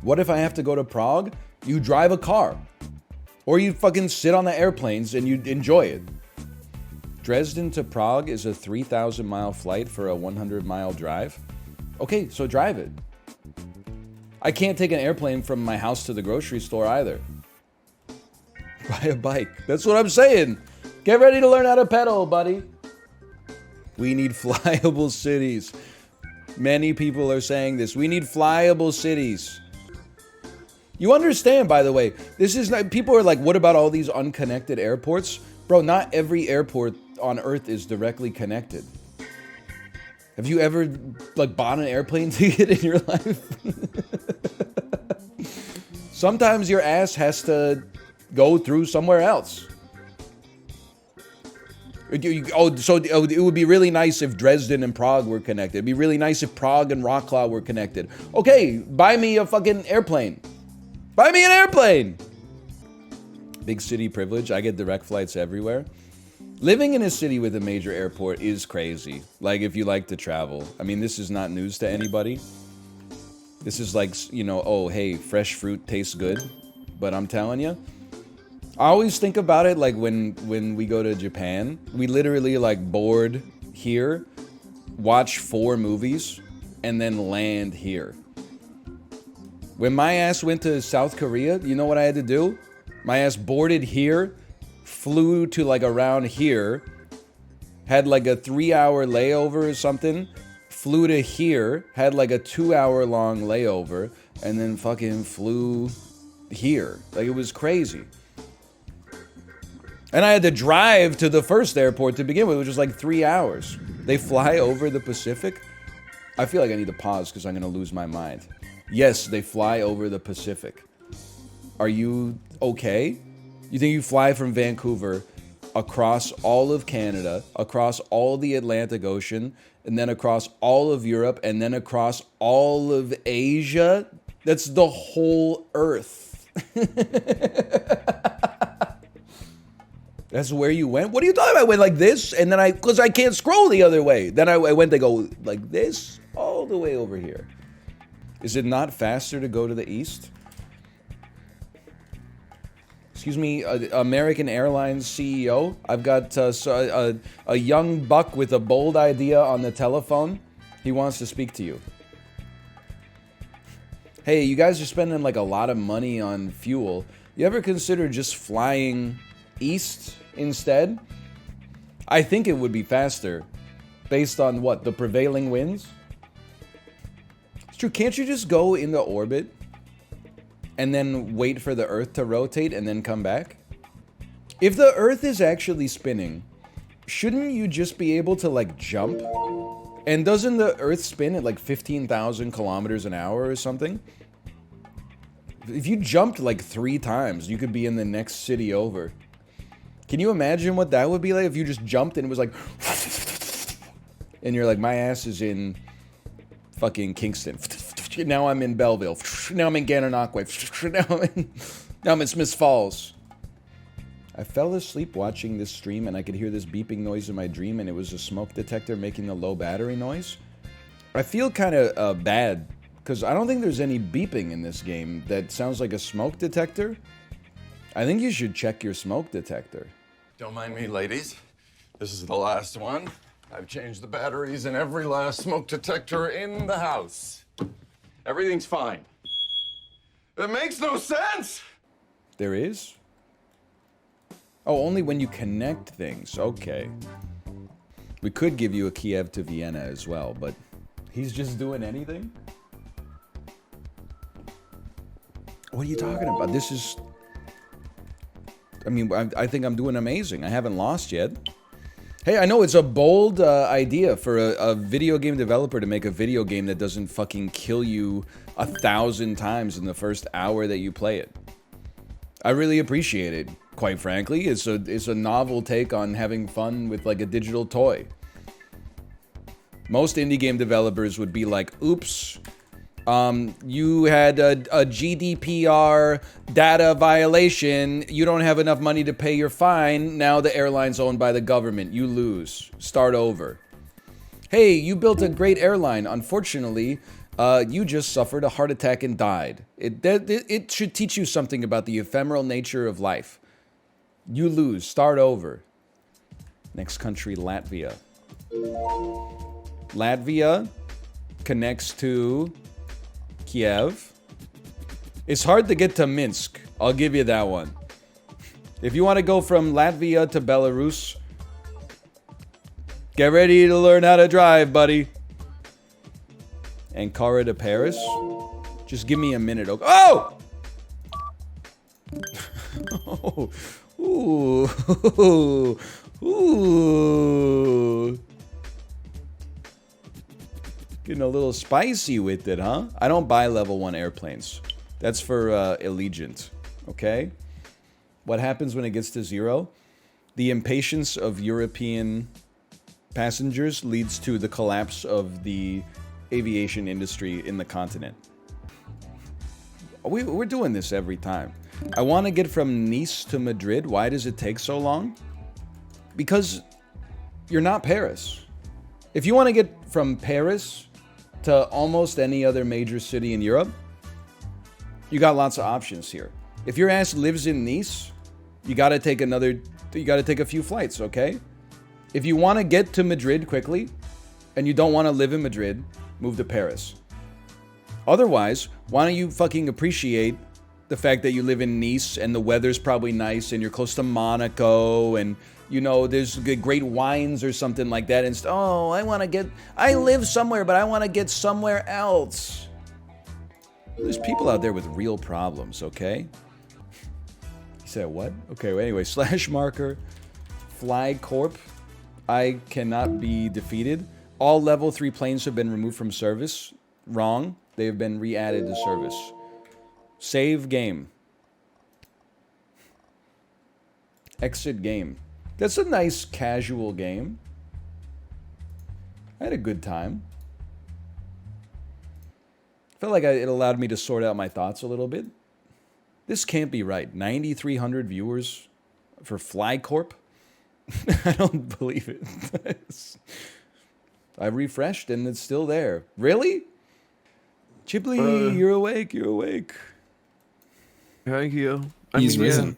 What if I have to go to Prague? You drive a car. Or you fucking sit on the airplanes and you enjoy it. Dresden to Prague is a 3,000-mile flight for a 100-mile drive. Okay, so drive it. I can't take an airplane from my house to the grocery store either. Buy a bike. That's what I'm saying. Get ready to learn how to pedal, buddy. We need flyable cities. Many people are saying this. We need flyable cities. You understand, by the way, this is not, people are like, what about all these unconnected airports? Bro, not every airport on Earth is directly connected. Have you ever like bought an airplane ticket in your life? Sometimes your ass has to go through somewhere else. So it would be really nice if Dresden and Prague were connected. It'd be really nice if Prague and Wroclaw were connected. Okay, buy me a fucking airplane. Buy me an airplane. Big city privilege. I get direct flights everywhere. Living in a city with a major airport is crazy. Like, if you like to travel. I mean, this is not news to anybody. This is like, you know, oh, hey, fresh fruit tastes good. But I'm telling you, I always think about it like when we go to Japan, we literally like board here, watch 4 movies, and then land here. When my ass went to South Korea, you know what I had to do? My ass boarded here, flew to like around here, had like a 3-hour layover or something, flew to here, had like a 2-hour long layover, and then fucking flew here. Like, it was crazy. And I had to drive to the first airport to begin with, which was like 3 hours. They fly over the Pacific. I feel like I need to pause because I'm going to lose my mind. Yes, they fly over the Pacific. Are you okay? You think you fly from Vancouver across all of Canada, across all the Atlantic Ocean, and then across all of Europe, and then across all of Asia? That's the whole Earth. That's where you went? What are you talking about? I went like this, and then because I can't scroll the other way. Then I went to go like this, all the way over here. Is it not faster to go to the east? Excuse me, American Airlines CEO. I've got a young buck with a bold idea on the telephone. He wants to speak to you. Hey, you guys are spending like a lot of money on fuel. You ever consider just flying east instead? I think it would be faster based on what? The prevailing winds? It's true. Can't you just go into orbit and then wait for the Earth to rotate and then come back? If the Earth is actually spinning, shouldn't you just be able to like jump? And doesn't the Earth spin at like 15,000 kilometers an hour or something? If you jumped like 3 times, you could be in the next city over. Can you imagine what that would be like if you just jumped and it was like... And you're like, my ass is in fucking Kingston. Now I'm in Belleville. Now I'm in Gananoque. Now I'm in Smiths Falls. I fell asleep watching this stream and I could hear this beeping noise in my dream and it was a smoke detector making a low battery noise. I feel kind of bad because I don't think there's any beeping in this game that sounds like a smoke detector. I think you should check your smoke detector. Don't mind me, ladies. This is the last one. I've changed the batteries in every last smoke detector in the house. Everything's fine. It makes no sense! There is? Oh, only when you connect things. Okay. We could give you a Kiev to Vienna as well, but he's just doing anything? What are you talking about? This is... I mean, I think I'm doing amazing. I haven't lost yet. Hey, I know it's a bold idea for a video game developer to make a video game that doesn't fucking kill you 1,000 times in the first hour that you play it. I really appreciate it, quite frankly. It's a novel take on having fun with like a digital toy. Most indie game developers would be like, oops, you had a GDPR data violation. You don't have enough money to pay your fine. Now the airline's owned by the government. You lose. Start over. Hey, you built a great airline. Unfortunately, you just suffered a heart attack and died. It should teach you something about the ephemeral nature of life. You lose. Start over. Next country, Latvia. Latvia connects to Kiev. It's hard to get to Minsk. I'll give you that one. If you want to go from Latvia to Belarus, get ready to learn how to drive, buddy. Ankara to Paris. Just give me a minute. Okay. Oh! Ooh. Ooh. Getting a little spicy with it, huh? I don't buy level 1 airplanes. That's for Allegiant, okay? What happens when it gets to 0? The impatience of European passengers leads to the collapse of the aviation industry in the continent. We're doing this every time. I want to get from Nice to Madrid. Why does it take so long? Because you're not Paris. If you want to get from Paris to almost any other major city in Europe, you got lots of options here. If your ass lives in Nice, you got to take a few flights, okay? If you want to get to Madrid quickly and you don't want to live in Madrid, move to Paris. Otherwise, why don't you fucking appreciate the fact that you live in Nice and the weather's probably nice and you're close to Monaco and, you know, there's great wines or something like that. And I live somewhere, but I want to get somewhere else. There's people out there with real problems, okay? You said what? Okay, well, anyway, slash marker, FlyCorp. I cannot be defeated. All level 3 planes have been removed from service. Wrong. They have been re-added to service. Save game. Exit game. That's a nice casual game. I had a good time. Felt like it allowed me to sort out my thoughts a little bit. This can't be right. 9,300 viewers for FlyCorp? I don't believe it. I refreshed and it's still there. Really? Chibli, you're awake. You're awake. Thank you. He's risen.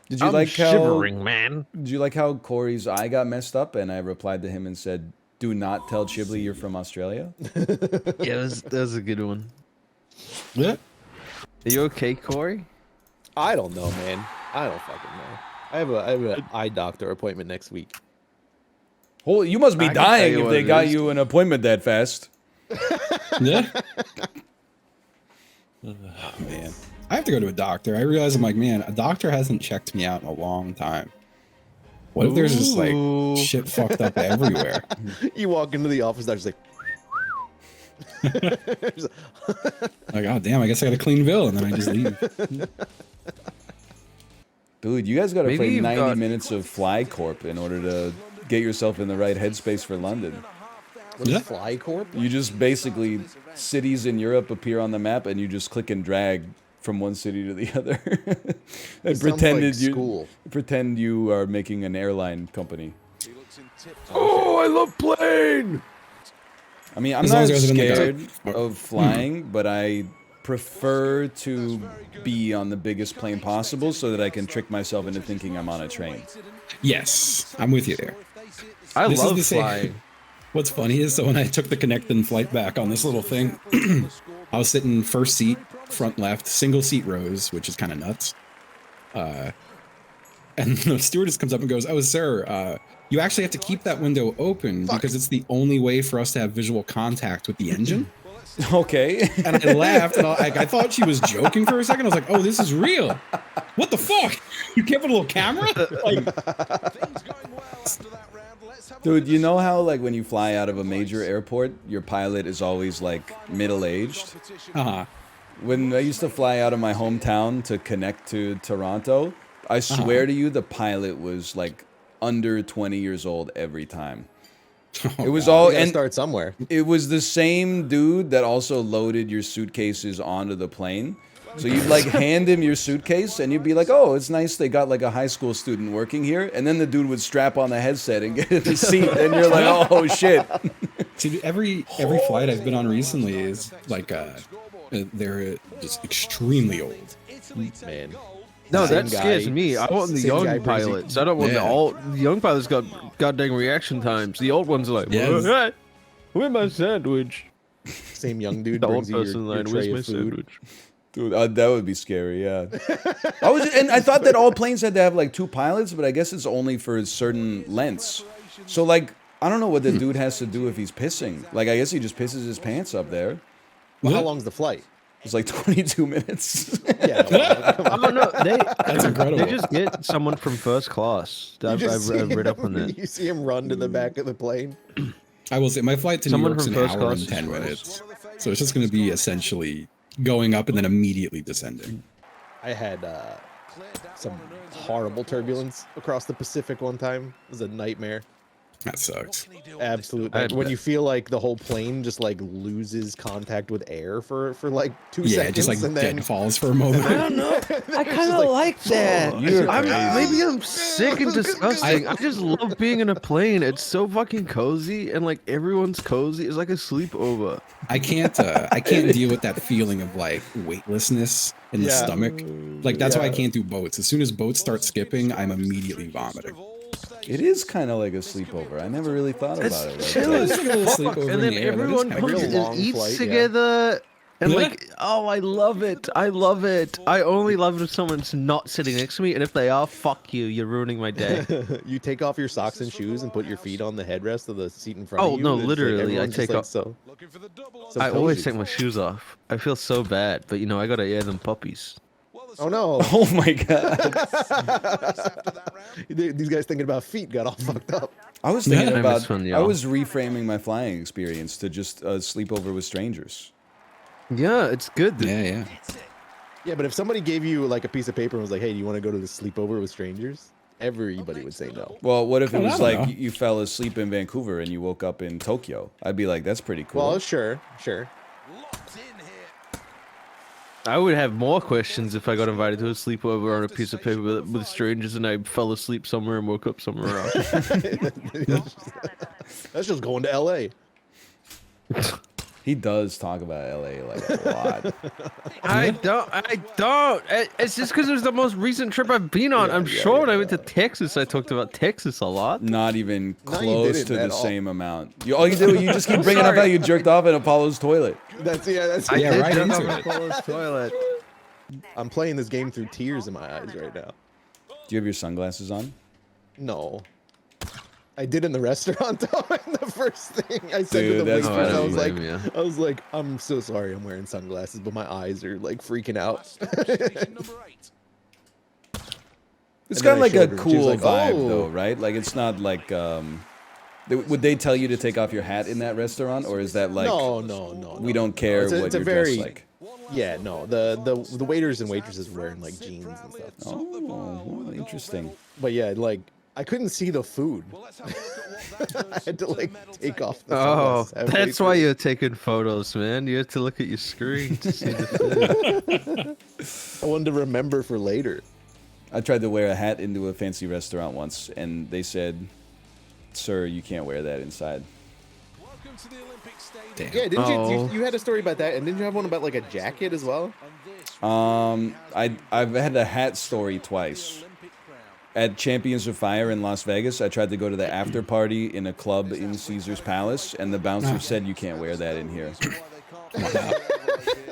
Did you I'm like shivering, man. Did you like how Kory's eye got messed up and I replied to him and said, "Do not tell Chibli you're from Australia"? Yeah, that was a good one. Yeah. Are you okay, Kory? I don't know, man. I don't fucking know. I have an eye doctor appointment next week. Oh, you must be I can tell dying you if what they it got is. you an appointment that fast. Yeah. Oh, man. I have to go to a doctor. I realize I'm like, man, a doctor hasn't checked me out in a long time. What if there's just like Ooh. shit fucked up everywhere? You walk into the office, doctor's like, Like, oh damn, I guess I got a clean bill, and then I just leave. Dude, you guys got to Maybe play you've 90 got- minutes of FlyCorp in order to get yourself in the right headspace for London. "What is Yeah. FlyCorp?" You just basically, cities in Europe appear on the map and you just click and drag from one city to the other. And sounds like school. pretend you are making an airline company. Oh, I love plane. I mean, I'm As long not as you guys are scared in the of flying, but I prefer to be on the biggest plane possible so that I can trick myself into thinking I'm on a train. Yes, I'm with you there. I This is love the same- flying. What's funny is, so when I took the connecting flight back on this little thing, I was sitting first seat, front left, single seat rows, which is kind of nuts. And the stewardess comes up and goes, "Oh, sir, you actually have to keep that window open because it's the only way for us to have visual contact with the engine." Okay. And I laughed, and I thought she was joking for a second. I was like, "Oh, this is real. What the fuck? You kept a little camera?" Like, Dude, you know how like when you fly out of a major airport, your pilot is always like middle-aged? When I used to fly out of my hometown to connect to Toronto, I swear to you the pilot was like under 20 years old every time. It was all, You gotta and start somewhere. it was the same dude that also loaded your suitcases onto the plane. So you'd like hand him your suitcase and you'd be like, oh, it's nice they got like a high school student working here. And then the dude would strap on the headset and get in the seat and you're like, oh shit. See, every flight I've been on recently is like they're just extremely old. Man. No, Same that scares guy- me. I want the same guy young brings you- pilots. I don't want the old. The young pilots got goddamn reaction times. The old ones are like, Yes. "Hey, where's my sandwich?" Same young dude The old brings you person your line, tray where's my of food. sandwich? Dude, that would be scary, yeah. I thought that all planes had to have like 2 pilots, but I guess it's only for certain lengths. So like, I don't know what the dude has to do if he's pissing. Like, I guess he just pisses his pants up there. Well, how long's the flight? It's like 22 minutes. Yeah, I don't know. That's incredible. They just get someone from first class. I've read up on that. You see him run to the back of the plane. I will say my flight to Someone New York's from an first hour class and 10 is minutes. So it's just going to be essentially going up and then immediately descending. I had some horrible turbulence across the Pacific one time. It was a nightmare. That sucks. Absolute. I Like, when bet. you feel like the whole plane just like loses contact with air for like 2 Yeah, seconds, just like and then dead falls for a moment. I don't know. I kind of like that. You're Maybe I'm sick and disgusting. I just love being in a plane. It's so fucking cozy, and like everyone's cozy. It's like a sleepover. I can't deal with that feeling of like weightlessness in the stomach. Like that's why I can't do boats. As soon as boats start skipping, I'm immediately vomiting. It is kind of like a sleepover. I never really thought about it. Like Chill that. as It's like a little fuck. sleepover And then in the air. That is everyone kinda comes real and long eats flight, yeah. together. And Yeah. like, oh, I love it. I love it. I only love it if someone's not sitting next to me. And if they are, fuck you. You're ruining my day. you take off your socks and shoes and put your feet on the headrest of the seat in front Oh, of you. no, and it's like literally, I everyone's just, take like, off- So I always cozy. take my shoes off. I feel so bad. But, you know, I got to air them puppies. Oh no! Oh my god. These guys thinking about feet got all fucked up. I was thinking Yeah. about. It's fun, I y'all. was reframing my flying experience to just a sleepover with strangers. Yeah, it's good. Yeah, yeah. Yeah, but if somebody gave you like a piece of paper and was like, "Hey, do you want to go to the sleepover with strangers?" Everybody would say no. Well, what if it Oh, I was don't like know. you fell asleep in Vancouver and you woke up in Tokyo? I'd be like, that's pretty cool. Well, sure. I would have more questions if I got invited to a sleepover on a piece of paper with strangers and I fell asleep somewhere and woke up somewhere else. That's just going to LA. He does talk about LA like a lot. I don't. It's just because it was the most recent trip I've been on. I'm sure when I went to Texas, I talked about Texas a lot. Not even No, you close didn't to the at all. same amount. All you do, you just keep bringing up how you jerked off in Apollo's toilet. That's I Yeah, did right jump into on it. Apollo's toilet. I'm playing this game through tears in my eyes right now. Do you have your sunglasses on? No. I did in the restaurant though. The first thing I said Dude, to the that's waitress, funny. I was like, I'm so sorry I'm wearing sunglasses, but my eyes are like freaking out. It's And got then I like a showed her, and she was cool like, vibe "Oh." though, right? Like it's not like would they tell you to take off your hat in that restaurant, or is that like No. we don't care It's a- what it's a you're very- dressed like? Yeah, no. The waiters and waitresses were wearing like jeans and stuff. Oh, interesting. But yeah, like I couldn't see the food. I had to like take off the Oh, sunglasses halfway that's why through. you're taking photos, man. You have to look at your screen to see the food. I wanted to remember for later. I tried to wear a hat into a fancy restaurant once, and they said, "Sir, you can't wear that inside." Damn. Yeah, didn't Oh. you had a story about that, and didn't you have one about like a jacket as well? I've had a hat story twice. At Champions of Fire in Las Vegas, I tried to go to the after party in a club in Caesar's Palace, and the bouncer said you can't wear that in here.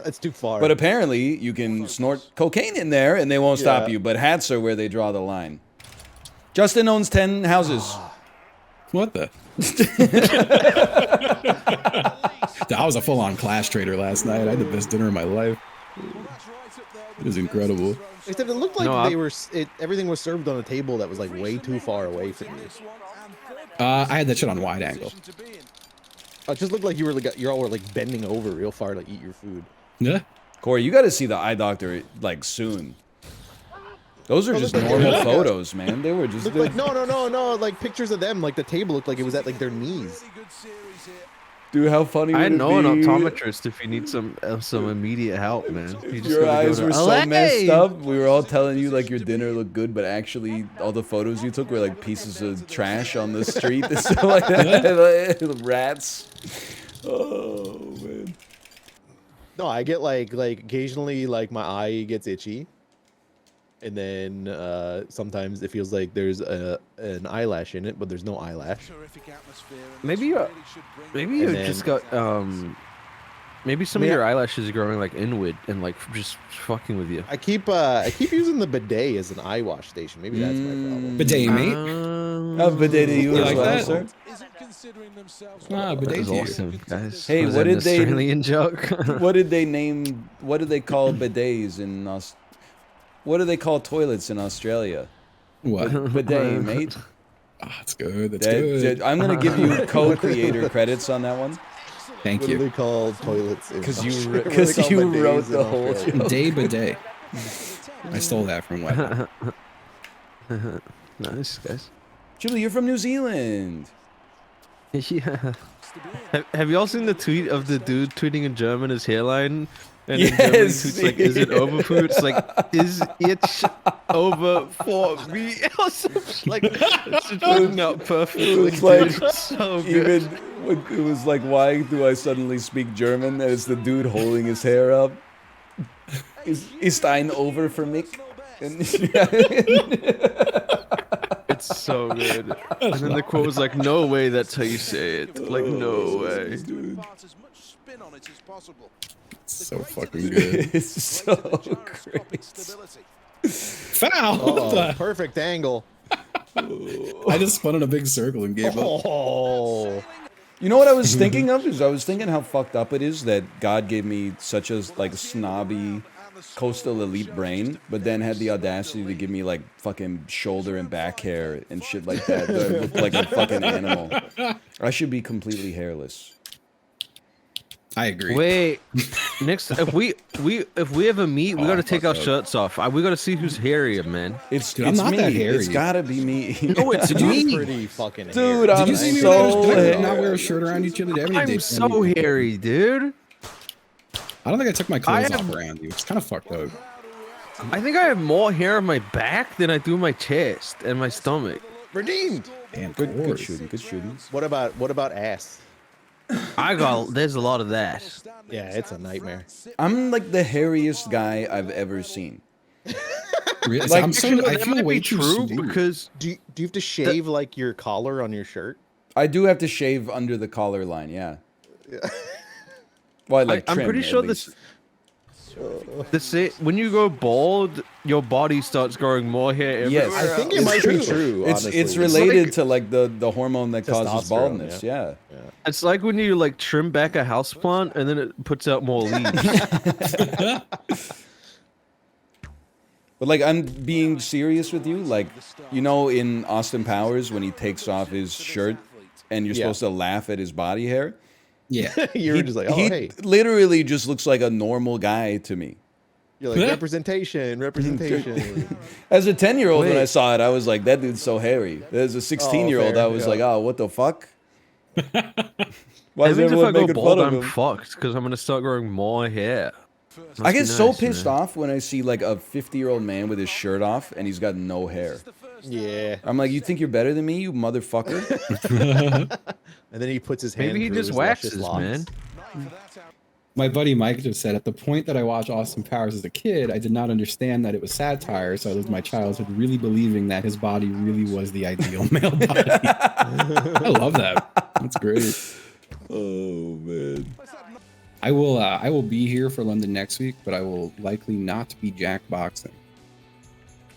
That's too far. But apparently, you can snort cocaine in there, and they won't stop Yeah. you. But hats are where they draw the line. Justin owns 10 houses. What the? I was a full-on Clash trader last night. I had the best dinner of my life. It was incredible. Except it looked like No, they were everything was served on a table that was like way too far away from you. I had that shit on wide angle. It just looked like you all were like bending over real far to eat your food. Yeah. Kory, you got to see the eye doctor like soon. Those are just normal photos, man. They were just Like no, like pictures of them. Like the table looked like it was at like their knees. Dude, how funny would I it know an be? optometrist if you need some immediate help, man. You just Your gotta go eyes to were so LA. messed up. We were all telling you like your dinner looked good, but actually all the photos you took were like pieces of trash on the street and stuff like that. Rats. Oh man. No, I get like occasionally like my eye gets itchy, and then sometimes it feels like there's an eyelash in it, but there's no eyelash. Maybe you just got maybe some of your eyelashes are growing like inward and like just fucking with you. I keep using the bidet as an eye wash station. Maybe that's my problem. Bidet, mate. How bidet to you You as like well, that? sir? Ah, bidet That was to you. awesome, guys. Hey, Was what that an did they- Australian joke? What did they name? What do they call bidets in What do they call toilets in Australia? What? Bidet, mate. Ah, that's good. That's good. I'm gonna give you co-creator credits on that one Thank What do they you. call toilets? because you What do they call bidets wrote in the whole Australia? joke. Day bidet. I stole that from what? Nice, guys. Jimmy, you're from New Zealand. Yeah. Have you all seen the tweet of the dude tweeting in German his hairline? And Yes. in German he tweets like, "Is it over for you?" It's like, "Is it over for me?" Or something. Like, it's just working out perfectly. It was like dude. So good. even it was like, why do I suddenly speak German? And it's the dude holding his hair up. Ist ein over for mich? And It's so good. And then the quote was like, "No way, that's how you say it." Like, no way. So fucking good. it's so great. Foul! What the- Perfect angle. I just spun in a big circle and gave up. Oh, You know what I was thinking of? Is I was thinking how fucked up it is that God gave me such a like snobby coastal elite brain, but then had the audacity to give me like fucking shoulder and back hair and shit like that. That I look like a fucking animal. I should be completely hairless. I agree. Wait, next if we ever meet, we gotta take our shirts off. We gotta see who's hairier, man. It's Dude, I'm it's not me. that hairy. It's gotta be me. No, it's me. pretty fucking Dude, hairy. I'm Did you see me when I was so did I hairy. not wear a shirt around you, Chili? Every day. I'm so hairy, dude. I don't think I took my clothes I off am- around you. It's kind of fucked up. I think I have more hair on my back than I do my chest and my stomach. Redeemed. Damn, Good shooting. Good shooting. What about ass? There's a lot of that. Yeah, it's a nightmare. I'm like the hairiest guy I've ever seen. Really? Like, I'm so, I that feel might way be too true smooth. because Do you have to shave like your collar on your shirt? I do have to shave under the collar line, yeah. Well, I like I'm trim, pretty at sure least. when you go bald, your body starts growing more hair. Yes. everywhere I think else. it might be true. It's honestly. related like- to like the hormone that causes Testosterone, baldness. yeah. Yeah. It's like when you like trim back a houseplant and then it puts out more leaves. But like I'm being serious with you. Like, you know, in Austin Powers when he takes off his shirt and you're Yeah. supposed to laugh at his body hair. Yeah. You're just like, oh he hey. literally just looks like a normal guy to me. You're like representation. As a 10-year-old, when I Wait. saw it, I was like, that dude's so hairy. As a 16-year-old, fair, I was yeah. like, oh, what the fuck? Why That is means if I everyone go making bald, fun of I'm him? fucked because I'm gonna start growing more hair. I get Must be so nice, pissed man. off when I see like a 50-year-old man with his shirt off and he's got no hair. Yeah. I'm like, you think you're better than me, you motherfucker? And then he puts his hand. Maybe he through just his luscious waxes, locks. man. My buddy Mike just said, at the point that I watched Austin Powers as a kid, I did not understand that it was satire, so I lived my childhood really believing that his body really was the ideal male body. I love that. That's great. Oh, man. I will be here for London next week, but I will likely not be jackboxing.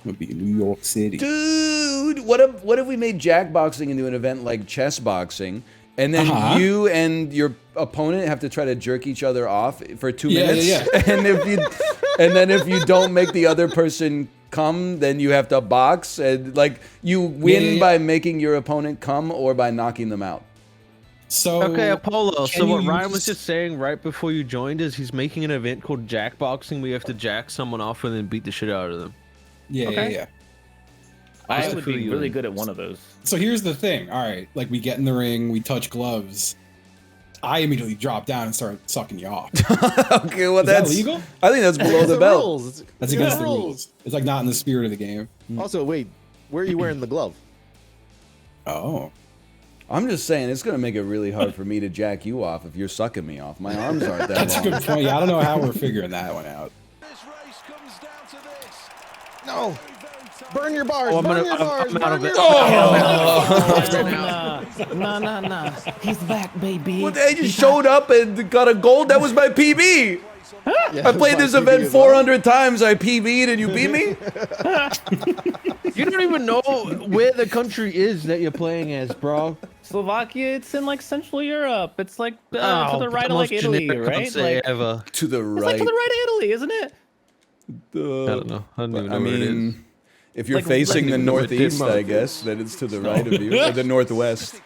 I'm gonna be in New York City. Dude, what if we made jackboxing into an event like chess boxing, and then you and your opponent have to try to jerk each other off for 2 minutes, and then if you don't make the other person come, then you have to box, and like you win by making your opponent come or by knocking them out. So Okay, Apollo. can So what you Ryan was use- just saying right before you joined is he's making an event called jackboxing. We have to jack someone off and then beat the shit out of them. Yeah. I would be really good at one of those. So here's the thing. All right, like we get in the ring, we touch gloves. I immediately drop down and start sucking you off. Okay, well, that's legal. I think that's below the belt. Rules. That's against the rules. It's like not in the spirit of the game. Also, wait, where are you wearing the glove? Oh. I'm just saying, it's gonna make it really hard for me to jack you off if you're sucking me off. My arms aren't that That's long. a good point. Yeah, I don't know how we're figuring that one out. No. Burn your bars. Oh, burn your bars. I'm out of it. Nah. He's back, baby. Well, they just showed up and got a gold. That was my PB. Yeah, I played this event 400 times. I PB'd and you beat me? You don't even know where the country is that you're playing as, bro. Slovakia, it's in like Central Europe. It's like to the right of like Italy, right? Like, ever. To the it's right. like to the right of Italy, isn't it? I don't know. I don't even know I where it is. mean, if you're Like, facing the even know what northeast, Denmark I guess, then it's to the right of you, or the northwest.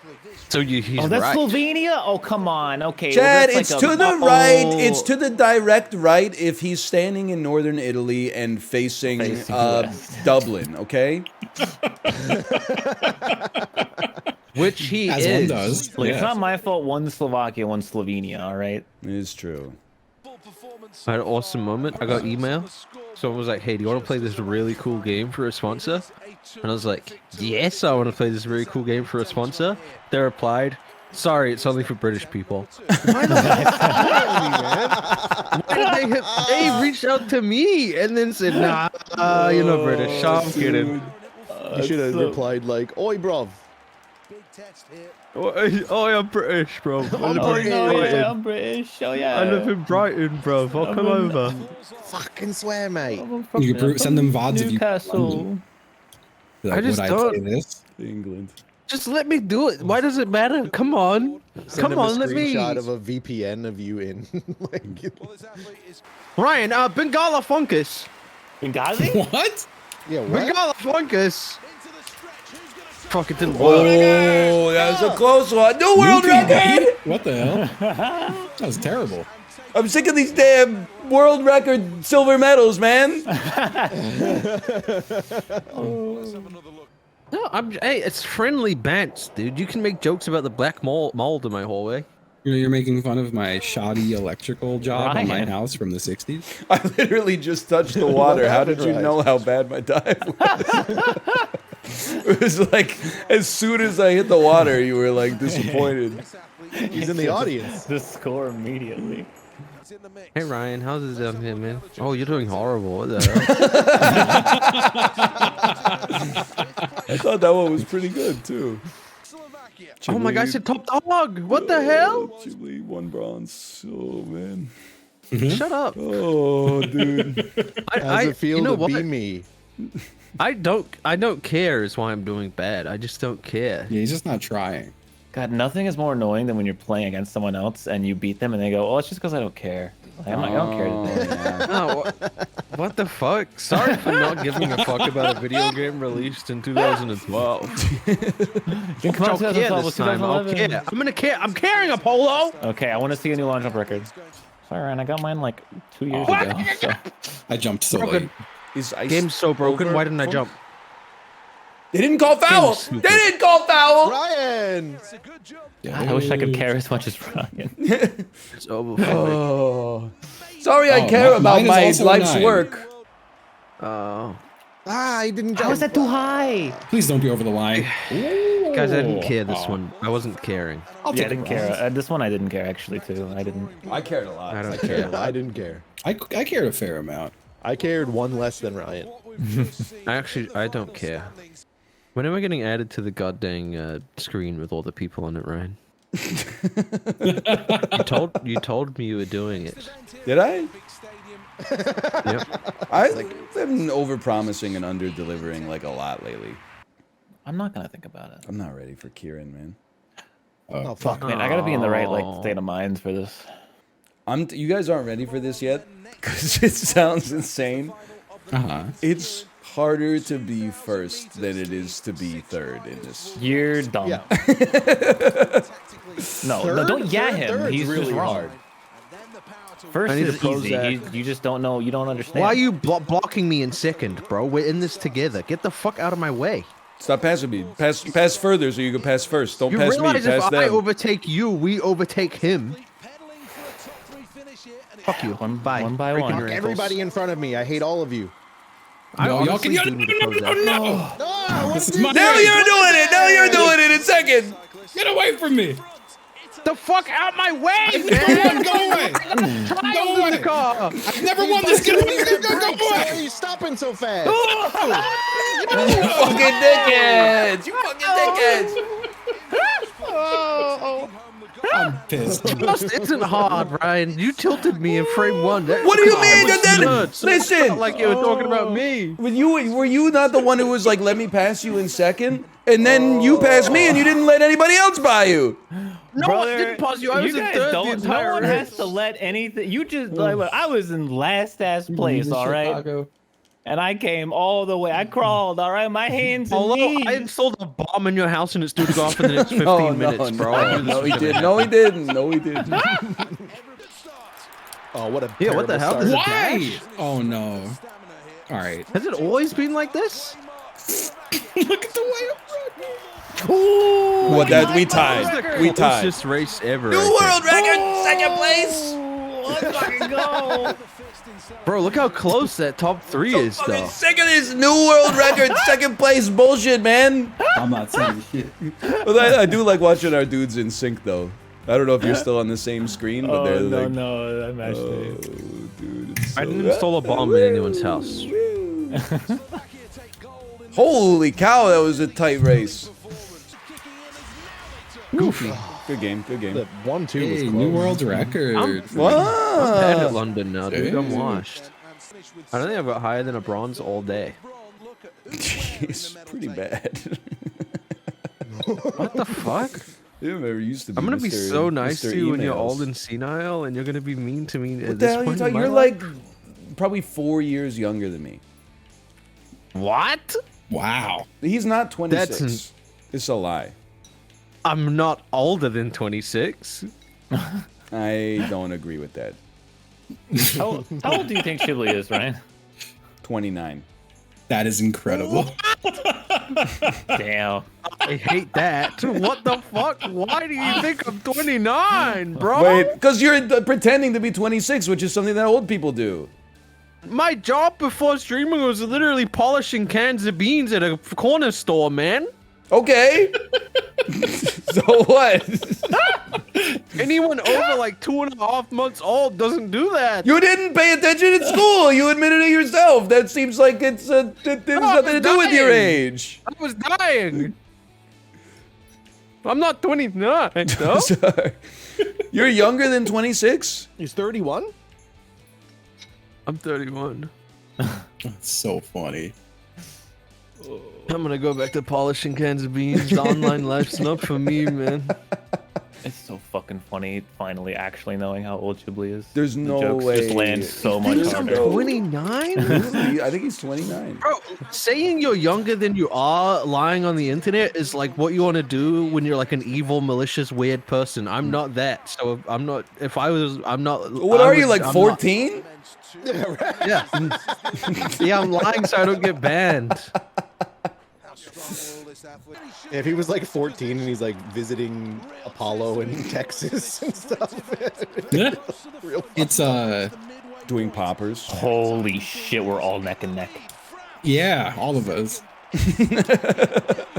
So he's That's right. Slovenia? Oh, come on. Okay. Chad, well, it's that's to like the a- right. oh. It's to the direct right if he's standing in northern Italy and facing west. Dublin, okay? Which he As is. one does. Look, Yeah. it's not my fault. One's Slovakia, one's Slovenia, all right? It is true. I had an awesome moment. I got email. Someone was like, hey, do you want to play this really cool game for a sponsor? And I was like, yes, I want to play this really cool game for a sponsor. They replied, sorry, it's only for British people. Why the heck? Why did they reached out to me and then said, nah, you're not British. I'm kidding. You should have replied like, "Oi, bruv." Oh, I'm British, bro. I'm British. Oh, yeah. I live in Brighton, bro. I'll come over. Fucking swear, mate. You can send them VODs if you Newcastle. like, I just would don't- I say this? England. Just let me do it. Why does it matter? Come on. Send Come him on, a let me. screenshot of a VPN of you in. like, Ryan, Bengala Funkus. Benghazi? What? yeah, what? Bengala Funkus. Fuck, it didn't work. Oh, that was a close one. New world record! What the hell? That was terrible. I'm sick of these damn world record silver medals, man. No, hey, it's friendly bants, dude. You can make jokes about the black mold in my hallway. You know, you're making fun of my shoddy electrical job on my Ryan. house from the 60s. I literally just touched the water. How did you know how bad my dive was? It was like, as soon as I hit the water, you were like disappointed. He's in the audience. The score immediately. Hey, Ryan, how's it down here, man? Oh, you're doing horrible. What the hell? I thought that one was pretty good, too. Oh my gosh, it's top dog. What the hell? Chile won bronze. Oh, man. Shut up. Oh, dude. How's it feel you know to what? be me? I don't care is why I'm doing bad. I just don't care. Yeah, he's just not trying. God, nothing is more annoying than when you're playing against someone else and you beat them and they go, "Oh, it's just because I don't care." Like, I'm like, I don't care. Today. No, what the fuck? Sorry for not giving a fuck about a video game released in 2012. You can come out I'll to care 2012, this time. I'll 2011. care. I'm gonna care. I'm carrying a polo. Okay, I want to see a new long jump record. Sorry, Ryan, I got mine like 2 years ago. So. I jumped so late. Is ice Game's so broken. over? Why didn't I jump? They didn't call foul. They didn't call foul. Ryan! God, I wish I could care as much as Ryan. It's over. Oh. Sorry, I Oh, care about mine is my also life's 9. work. Oh, Ah, he didn't jump. How is that too high? Please don't be over the line. guys, I didn't care this one. I wasn't caring. Yeah, I didn't care. This one I didn't care actually too. I didn't. I cared a lot. I don't care. I didn't care. I cared a fair amount. I cared one less than Ryan. I don't care. When am I getting added to the goddamn screen with all the people on it, Ryan? you told me you were doing it. Did I? Yep. I've been overpromising and under-delivering like a lot lately. I'm not gonna think about it. I'm not ready for Keirin, man. Oh, Fuck, man, I gotta be in the right like state of mind for this. You guys aren't ready for this yet, because it sounds insane. It's harder to be first than it is to be third in this. You're dumb. Yeah. No, Third? don't yeah him. Third's He's really just wrong. hard. First I need is a easy. Prozac. You just don't know. You don't understand. Why are you blocking me in second, bro? We're in this together. Get the fuck out of my way. Stop passing me. Pass further so you can pass first. Don't You pass me. realize if Pass I them. overtake you, we overtake him. Fuck you. One Bye. by Breaking one. your ankles. Everybody in front of me. I hate all of you. I Y'all can honestly do need a Prozac. No, This is my Now you're doing it. Now you're doing it in second. Get away from me. The fuck out my way, Go man! away. Go away. Go away. Car. I've never won this. Get away. Go Why are away. you stopping so fast? You fucking dickheads. You fucking dickheads. I'm pissed. Trust isn't hard, Ryan. You tilted me in frame one. What do you mean? That That- hurts. listen. Felt like you were talking about me. Were you not the one who was like, let me pass you in second? And then you passed me and you didn't let anybody else by you. No, Brother, I didn't pause you. I was in guys third the don't. No entire one race. has to let anything. You just like I was in last ass place, all right. Chicago. And I came all the way. I crawled, all right. My hands and Although knees. I installed a bomb in your house and it's due to go off in the next 15 minutes, bro. I knew this No, was he gonna didn't. happen. No, he didn't. No, he didn't. Oh, what a Yeah, what the hell? terrible There's a start. Why? dash. Oh no. All right. Has it always been like this? Look at the way I'm Ooh, What, that we tied. We tied. Closest race ever. New I think. world record, second place. let's fucking go. Bro, look how close that top three is, though. Sick of this new world record, second place bullshit, man. I'm not saying shit. But I do like watching our dudes in sync, though. I don't know if you're still on the same screen, but they're like, no, I'm actually. dude, it's I so- didn't install a bomb in anyone's house. Holy cow, that was a tight race. Goofy. Good game, good game. The 1-2 was Hey, close. new world record. I'm bad at Wow. London now, dude. I'm Damn. washed. I don't think I've got higher than a bronze all day. Jeez, pretty bad. What the fuck? You never used to be I'm gonna be Mr. so nice Mr. to you when you're Emails. old and senile, and you're gonna be mean to me What at the this hell are you point in talking? my You're life? like probably 4 years younger than me. What? Wow. He's not 26. That's It's a lie. I'm not older than 26. I don't agree with that. How old do you think Shibley is, Ryan? 29. That is incredible. Damn. I hate that. What the fuck? Why do you think I'm 29, bro? Wait, because you're pretending to be 26, which is something that old people do. My job before streaming was literally polishing cans of beans at a corner store, man. Okay. So what? Anyone over like 2.5 months old doesn't do that. You didn't pay attention in school. You admitted it yourself. That seems like it has nothing to do with your age. I was dying. I'm not 29, though. Sorry. You're younger than 26? He's 31? I'm 31. That's so funny. I'm gonna go back to polishing cans of beans. The online life's not for me, man. It's so fucking funny finally actually knowing how old Shibley is. There's The no jokes way. just land so much There's harder. no- 29? I think he's 29. Bro, saying you're younger than you are lying on the internet is like what you want to do when you're like an evil, malicious, weird person. I'm not that. So I'm not. If I was, I'm not. What I are you, would- like I'm 14? Yeah. Yeah, I'm lying so I don't get banned. If he was like 14 and he's like visiting Apollo in Texas and stuff. Yeah. Real It's Doing poppers. Holy shit, we're all neck and neck. yeah, all of us.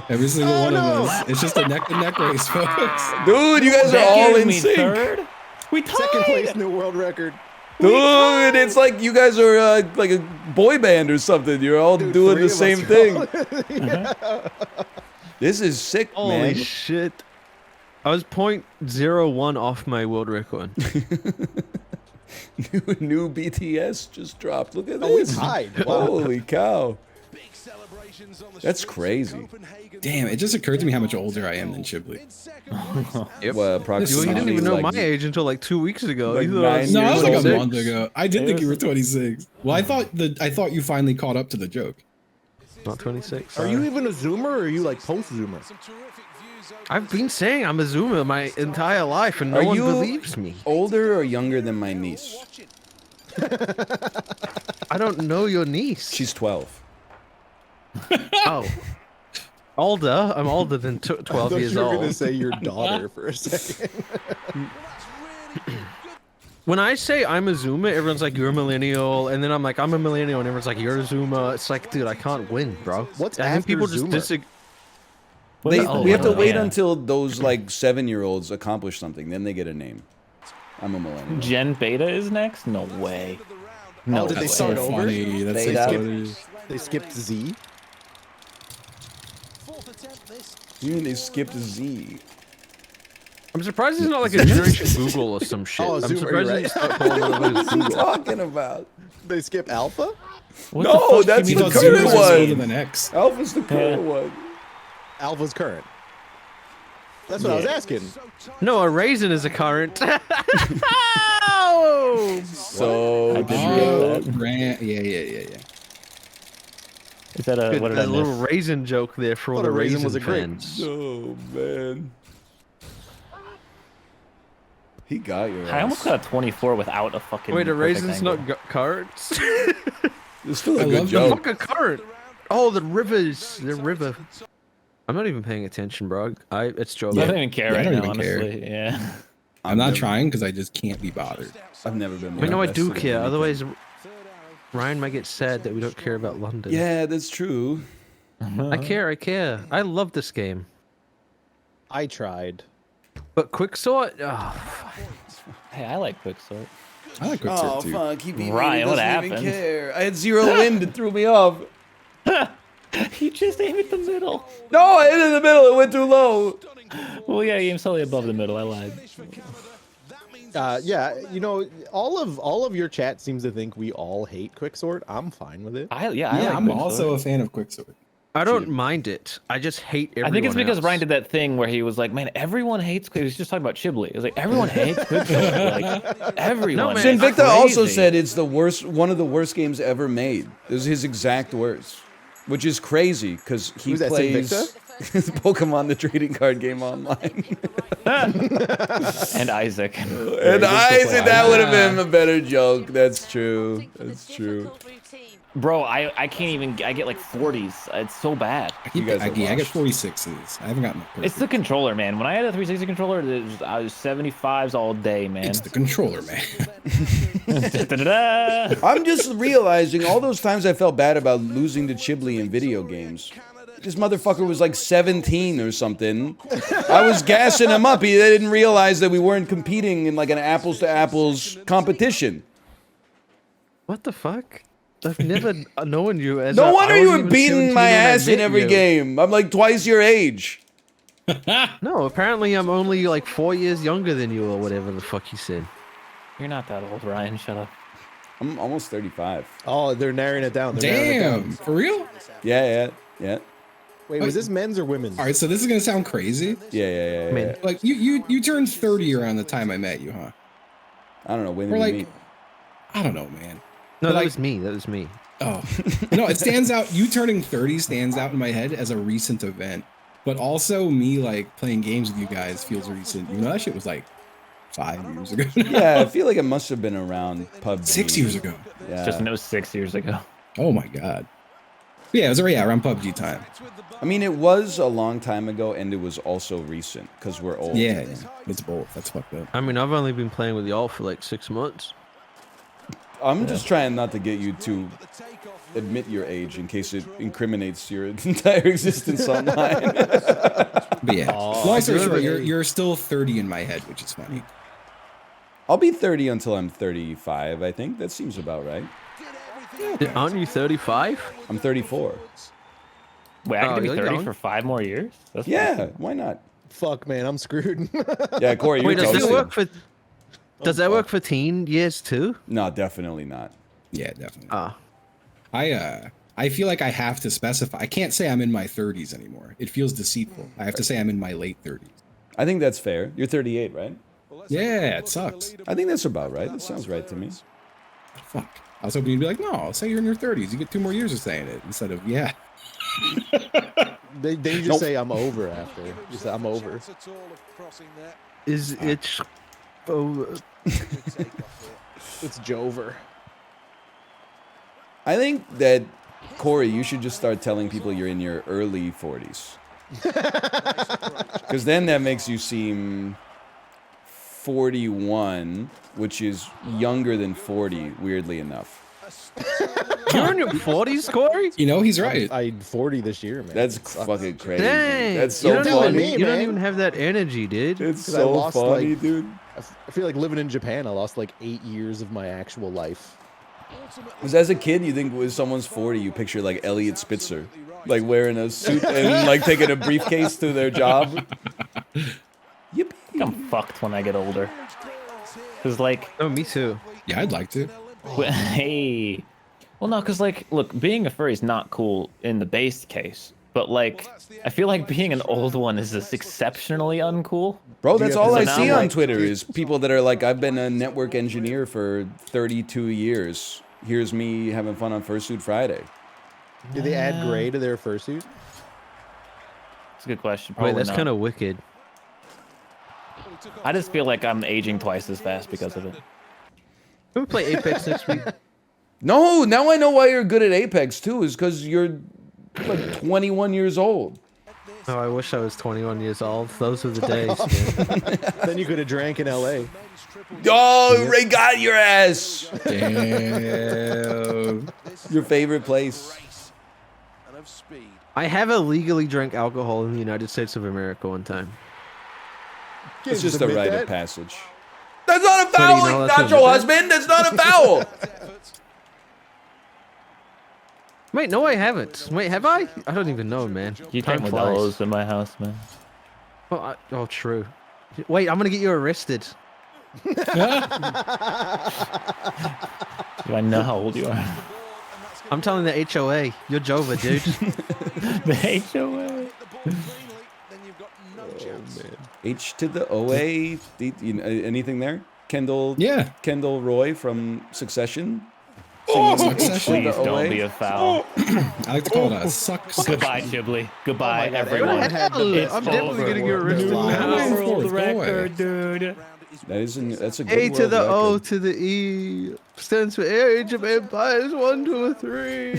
Every single one of us. It's just a neck to neck race, folks. Dude, you guys are That all gives in me sync. third? We tied. second place new world record. Dude, it's like you guys are like a boy band or something. You're all Dude, doing three the of same us thing. are This is sick, Holy man. shit. I was 0.01 off my world record. New BTS just dropped. Look at Oh, we this. tied. Wow. Holy cow. That's crazy. Damn, it just occurred to me how much older I am than Shibley. Yep. Well, You approximately didn't even know like, my age until like 2 weeks ago. like You thought I 9 No, I was like a 26. month ago. I did think you were 26. Well, I thought you finally caught up to the joke. Not 26. Are you even a Zoomer or are you like post Zoomer? I've been saying I'm a Zoomer my entire life, and no one believes me. Older or younger than my niece? I don't know your niece. She's 12. Oh. Older? I'm older than 12 years old. You were going to say your daughter for a second. When I say I'm a Zoomer, everyone's like, you're a millennial. And then I'm like, I'm a millennial. And everyone's like, you're a Zoomer. It's like, dude, I can't win, bro. What's I think after people just Zoomer? disagree. We have to wait until those like 7-year-olds accomplish something. Then they get a name. I'm a millennial. Gen Beta is next? No way. No did way. they start over? Funny. That's so funny. They skipped Z. You mean they skipped Z? I'm surprised it's not like a Generation Google or some shit. Oh, I'm Zoomer, surprised you're they right. start calling it What are you talking about? They skip Alpha? What No, the fuck that's do you the mean current Zoomer? Older one. than X. Alpha's the current one. Alpha's current. That's what I was asking. No, a raisin is a current. Oh! So I didn't get that. Yeah. Is that a, what did I a little miss? raisin joke there for all Thought the a raisin raisin was a grape. fans. Oh man. He got your I almost ass. got a 24 without a fucking. Wait, a perfect raisin's angle. not currents? It's still a I good love the The joke. fuck a current? Oh, the rivers. The river. I'm not even paying attention, bro. It's Joe. I don't even care Yeah, I right don't now, even care. honestly. Yeah. I'm not trying because I just can't be bothered. I've never been. Wait, no, I do invested in care. anything. Otherwise, Ryan might get sad that we don't care about London. Yeah, that's true. I care. I love this game. I tried. But Quixort? Oh, Hey, I like Quixort. I like Oh Quixort too. fuck, he beat me. Ryan, He what doesn't even happened? care. I had 0 wind. It threw me off. You just aim at the middle. No, I hit it in the middle. It went too low. Well, yeah, you aim slightly above the middle. I lied. Yeah, you know, all of your chat seems to think we all hate Quixort. I'm fine with it. I like I'm Quixort. also a fan of Quixort. I don't mind it. I just hate everyone I think it's because else. Ryan did that thing where he was like, "Man, everyone hates." He was just talking about Chibli. He was like, "Everyone hates Quixort." Like everyone. man, It's Sinvicta also crazy. said it's the worst, one of the worst games ever made. This is his exact words, which is crazy because he Who's that, plays Sinvicta? Pokemon, the trading card game online. and Isaac. And I said that would have been a better joke. That's true. That's true. Bro, I can't even. I get like 40s. It's so bad. You guys I are get washed. 46s. I haven't gotten the It's the controller, man. When I had a 360 controller, I was 75s all day, man. It's the controller, man. Da-da-da. I'm just realizing all those times I felt bad about losing to Chibli in video games. This motherfucker was like 17 or something. I was gassing him up. They didn't realize that we weren't competing in like an apples to apples competition. What the fuck? I've never known you as. No wonder you were wasn't even beating 17 my when I ass in met every you. game. I'm like twice your age. No, apparently I'm only like 4 years younger than you or whatever the fuck you said. You're not that old, Ryan. Shut up. I'm almost 35. Oh, they're narrowing it down. They're narrowing it Damn, down. for real? Yeah. Wait, was this men's or women's? All right, so this is gonna sound crazy. Yeah. Man. Like you turned 30 around the time I met you, huh? I don't know. When did Or we like, meet? I don't know, man. No, But that like- was me. That was me. Oh, no, it stands out. You turning 30 stands out in my head as a recent event, but also me like playing games with you guys feels recent. You know, that shit was like 5 years ago. Yeah, I feel like it must have been around PUBG. 6 years ago. Yeah. Justin, it was 6 years ago. Oh my god. Yeah, it was around PUBG time. I mean, it was a long time ago, and it was also recent because we're old. Yeah, it's both. That's fucked up. I mean, I've only been playing with y'all for like 6 months. I'm just trying not to get you to admit your age in case it incriminates your entire existence online. But yeah, long story short, really? you're still 30 in my head, which is funny. I'll be 30 until I'm 35, I think. That seems about right. Aren't you 35? I'm 34. Wait, I Oh, could be you're 30 young. for 5 more years? That's Yeah, why not? Fuck, man, I'm screwed. Yeah, Corey, you're Wait, does that toasted. work for? Does that work for teen years too? No, definitely not. Yeah, definitely. Ah, I feel like I have to specify. I can't say I'm in my 30s anymore. It feels deceitful. I have to say I'm in my late 30s. I think that's fair. You're 38, right? Yeah, it sucks. I think that's about right. That sounds right to me. Fuck. I was hoping you'd be like, no, say you're in your 30s. You get 2 more years of saying it instead of, yeah. Then you just say I'm over after. You say I'm over. Is it over? It's joever. I think that, Kory, you should just start telling people you're in your early 40s. Because then that makes you seem 41, which is younger than 40, weirdly enough. You're in your 40s, Kory? You know, he's right. I'm 40 this year, man. That's fucking crazy. Dang. That's so funny. You don't even have that energy, dude. It's so funny, like, dude. I feel like living in Japan, I lost like 8 years of my actual life. Because as a kid, you think when someone's 40, you picture like Elliot Spitzer, like wearing a suit and like taking a briefcase to their job. Yippee. I'm fucked when I get older. Cause like, Oh, me too. Yeah, I'd like to. hey, well, no, cause like, look, being a furry is not cool in the base case, but like, I feel like being an old one is just exceptionally uncool. Bro, that's all I So now see I'm on like- Twitter is people that are like, I've been a network engineer for 32 years. Here's me having fun on Fursuit Friday. Did they add gray to their fursuit? It's a good question. Wait, Probably that's not. kind of wicked. I just feel like I'm aging twice as fast because of it. Can we play Apex next week? No, now I know why you're good at Apex too, is because you're like 21 years old. Oh, I wish I was 21 years old. Those were the days, man. Then you could have drank in LA. Oh, Ray got your ass. Damn. Your favorite place. I have illegally drank alcohol in the United States of America one time. It's just a admit rite that? of passage. That's not a So do you foul, know that's Nacho what- husband. That's not a foul. Wait, no, I haven't. Wait, have I? I don't even know, man. You Time take flies. Modelo's in my house, man. Oh, true. Wait, I'm gonna get you arrested. Do I know how old you are? I'm telling the HOA. You're Jover, dude. The HOA. H to the OA. Anything there? Kendall. Yeah. Kendall Roy from Succession. Oh, Singing H to Succession. the Please don't OA. be a foul. I like to call it a suck. Goodbye, Ghibli. Goodbye, God, everyone. everyone I'm definitely getting you arrested Lies. now. World record, dude. That's a good A to world the O record. to the E stands for Age of Empires 1, 2, 3.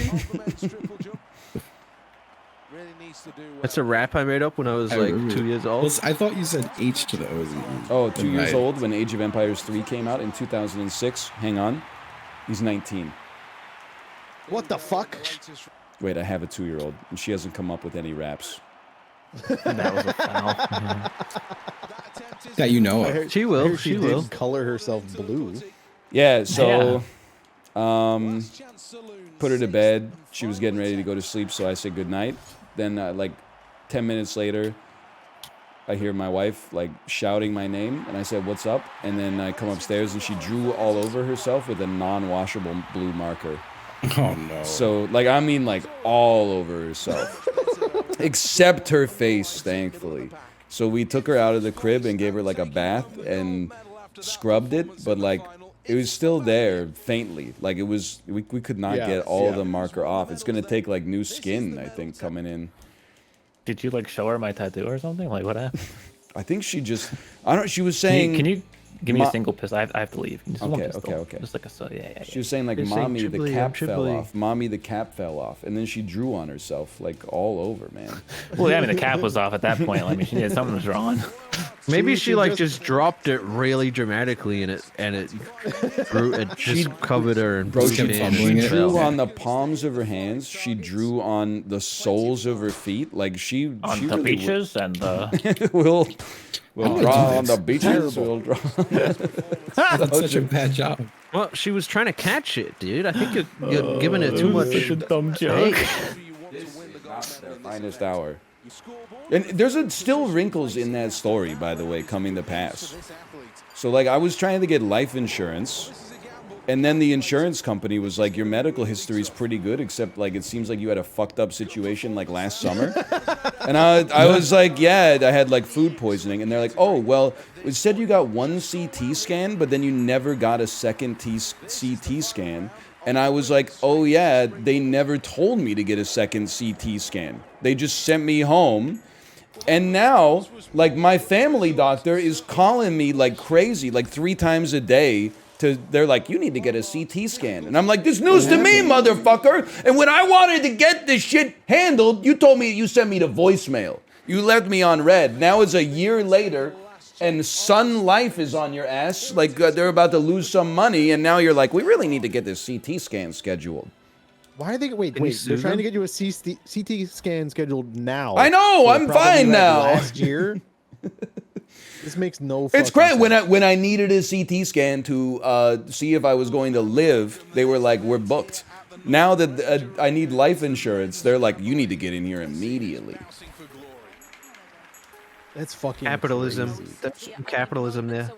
That's a rap I made up when I was like 2 years old. I thought you said H to the O. Oh, 2 years Right. old when Age of Empires 3 came out in 2006. Hang on. He's 19. What the fuck? Wait, I have a 2-year-old, and she hasn't come up with any raps. That was a foul. That you know I of. heard- She I will. heard She did will. color herself blue. Yeah, so put her to bed. She was getting ready to go to sleep, so I said goodnight. Then, like 10 minutes later, I hear my wife like shouting my name, and I said, "What's up?" And then I come upstairs, and she drew all over herself with a non-washable blue marker. Oh no. So, like, I mean, like, all over herself. Except her face, thankfully. So we took her out of the crib and gave her, like, a bath and scrubbed it. But, like, it was still there, faintly. Like, it was, we could not Yeah, get all yeah. the marker off. It's going to take, like, new skin, I think, coming in. Did you like show her my tattoo or something? Like what happened? I think she just, I don't, she was saying... Can you give me Ma- a single pistol? I have to leave. Just one Okay, pistol. okay. Just like a yeah. She was saying, like, They're saying Mommy, the Tripoli, cap I'm fell Tripoli. off. Mommy, the cap fell off. And then she drew on herself, like, all over, man. Well, yeah, I mean the cap was off at that point. I mean, she needed something was drawn. Maybe She she like just- just dropped it really dramatically and it grew, it just covered her and Bro, blew kept it in fumbling and it. Drew fell. on the palms of her hands. She drew on the soles of her feet. Like she On she the really beaches and the will draw do on the this. beaches. We'll draw. That's such a bad job. Well, she was trying to catch it, dude. I think you're giving it too much. dumb joke. Their finest hour. And there's still wrinkles in that story, by the way, coming to pass. So, like, I was trying to get life insurance, and then the insurance company was like, your medical history is pretty good, except, like, it seems like you had a fucked up situation, like, last summer. And I was like, yeah, I had, like, food poisoning. And they're like, oh, well, it said you got one CT scan, but then you never got a second CT scan. And I was like, oh yeah, they never told me to get a second CT scan. They just sent me home. And now, like, my family doctor is calling me like crazy, like 3 times a day. They're like, you need to get a CT scan. And I'm like, this news to me, motherfucker. And when I wanted to get this shit handled, you sent me to voicemail. You left me on red. Now it's a year later, and Sun Life is on your ass. Like, they're about to lose some money, and now you're like, we really need to get this CT scan scheduled. Why are they? Wait. They're trying to get you a CT scan scheduled now. I know. I'm fine now. Last year. This makes no. It's great. Sense. When I needed a CT scan to see if I was going to live, they were like, we're booked. Now that I need life insurance, they're like, you need to get in here immediately. That's fucking capitalism. crazy. That's capitalism there.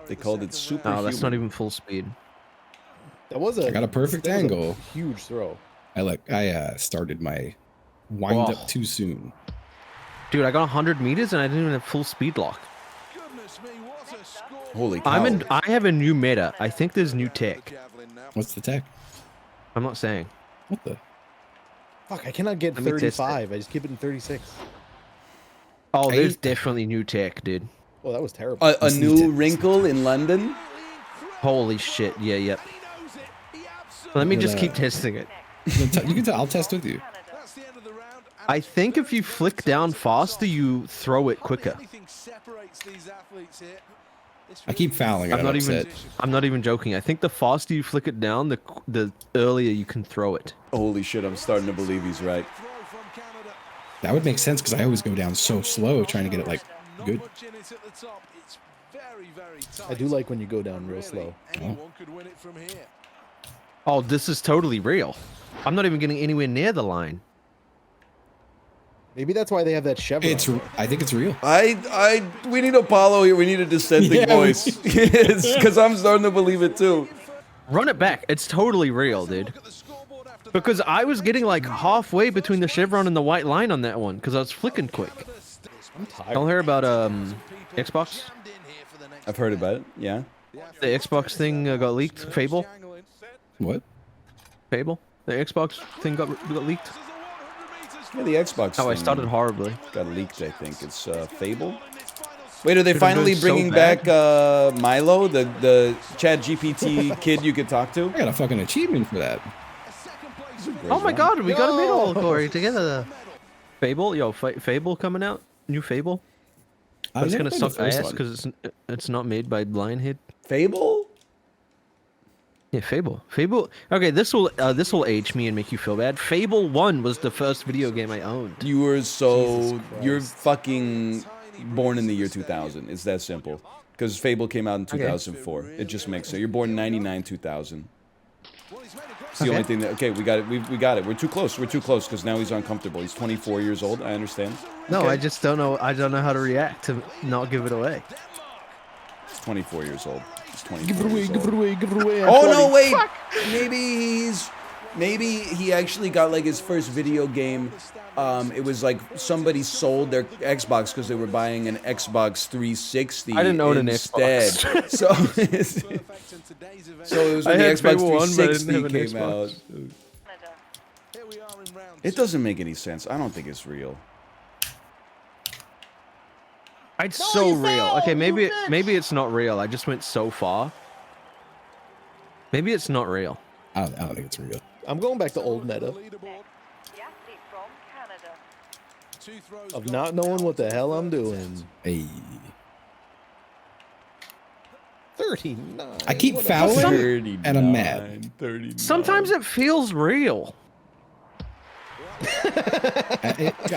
They called it super. No, that's not even full speed. That was I got a perfect angle. Huge throw. I started my wind up too soon. Dude, I got 100 meters and I didn't even have full speed lock. Holy cow. I have a new meta. I think there's new tech. What's the tech? I'm not saying. What the? Fuck, I cannot get 35. I just keep it in 36. Oh, there's definitely new tech, dude. Oh, that was terrible. A new wrinkle in London? Holy shit. Yeah, yep. Let me just keep testing it. You can tell. I'll test with you. I think if you flick down faster, you throw it quicker. I keep fouling. I'm not even joking. I think the faster you flick it down, the earlier you can throw it. Holy shit, I'm starting to believe he's right. That would make sense because I always go down so slow trying to get it like good. I do like when you go down real slow. Oh, this is totally real. I'm not even getting anywhere near the line. Maybe that's why they have that chevron. I think it's real. We need Apollo here. We need a dissenting voice. Because I'm starting to believe it too. Run it back. It's totally real, dude. Because I was getting like halfway between the chevron and the white line on that one because I was flicking quick. I'm tired. Don't hear about Xbox? I've heard about it. Yeah. The Xbox thing got leaked. Fable. What? Fable. The Xbox thing got leaked. Yeah, the Xbox. Oh, I started horribly. Got leaked, I think. It's Fable. Wait, are they finally bringing back Milo, the Chat GPT kid you could talk to? I got a fucking achievement for that. Oh my god, we got a medal, Kory, together. Fable, yo, Fable coming out, new Fable. But it's gonna suck ass because it's not made by Lionhead. Fable? Yeah, Fable. Okay, this will age me and make you feel bad. Fable 1 was the first video game I owned. You're fucking born in the year 2000. It's that simple. Because Fable came out in 2004. Okay. It just makes sense. You're born in 99, 2000. It's the only thing that... Okay, we got it. We got it. We're too close. We're too close because now he's uncomfortable. He's 24 years old. I understand. No, okay. I just don't know. I don't know how to react to not give it away. He's 24 years old. He's 24 Give it away, years give old. it away, give it away. Oh, no, wait. Fuck. Maybe he actually got like his first video game. It was like somebody sold their Xbox because they were buying an Xbox 360. I didn't own instead. an Xbox. so it was when the Xbox 360 came out. It doesn't make any sense. I don't think it's real. It's so real. Okay, maybe it's not real. I just went so far. Maybe it's not real. I don't think it's real. I'm going back to old meta. Of not knowing what the hell I'm doing. Hey. 39. I keep fouling and I'm mad. 39. Sometimes it feels real.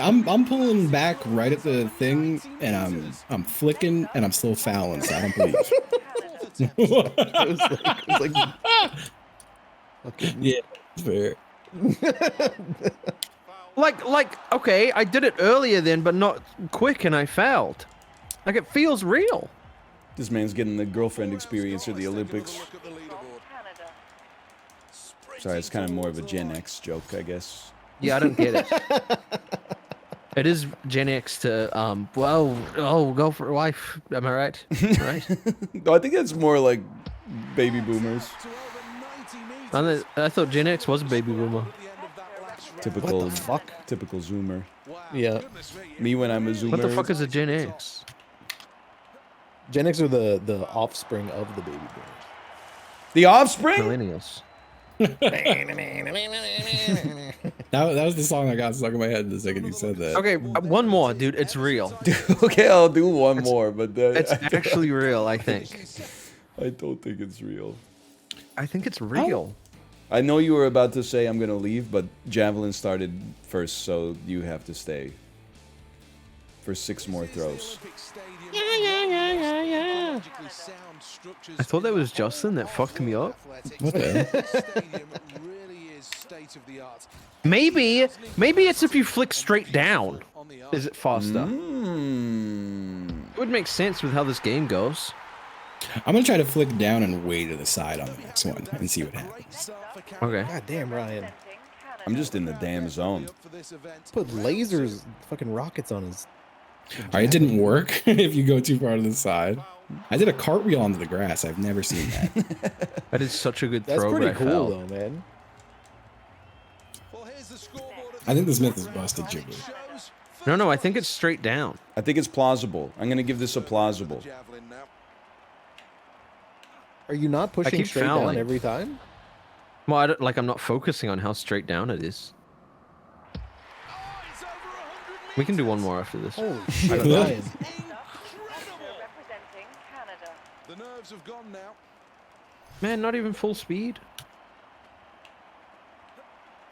I'm pulling back right at the thing and I'm flicking and I'm still fouling, so I don't believe. it was like okay. Yeah, fair. like okay, I did it earlier then, but not quick, and I fouled. Like it feels real. This man's getting the girlfriend experience at the Olympics. Sorry, it's kind of more of a Gen X joke, I guess. Yeah, I don't get it. It is Gen X to go for a wife. Am I right? Right. No, I think it's more like baby boomers. I thought Gen X was a baby boomer. Typical. What the fuck? Typical Zoomer. Yeah. Me when I'm a Zoomer. What the fuck is a Gen X? Gen X are the offspring of the baby boomers. The offspring? Millennials. That was the song that got stuck in my head the second you said that. Okay, one more, dude. It's real. Okay, I'll do one more, but It's actually real, I think. I don't think it's real. I think it's real. I know you were about to say I'm gonna leave, but Javelin started first, so you have to stay for 6 more throws. I thought that was Justin that fucked me up. What the hell? Maybe it's if you flick straight down. Is it faster? It would make sense with how this game goes. I'm gonna try to flick down and way to the side on the next one and see what happens. Okay. God damn, Ryan. I'm just in the damn zone. Put lasers, fucking rockets on his. All right, it didn't work if you go too far to the side. I did a cartwheel onto the grass. I've never seen that. That is such a good That's throw. pretty cool, though, man. I think this myth is busted, Jibber. No, I think it's straight down. I think it's plausible. I'm gonna give this a plausible. Are you not pushing straight down every time? Well, I don't, I'm not focusing on how straight down it is. We can do one more after this. Holy shit, Ryan. Man, not even full speed.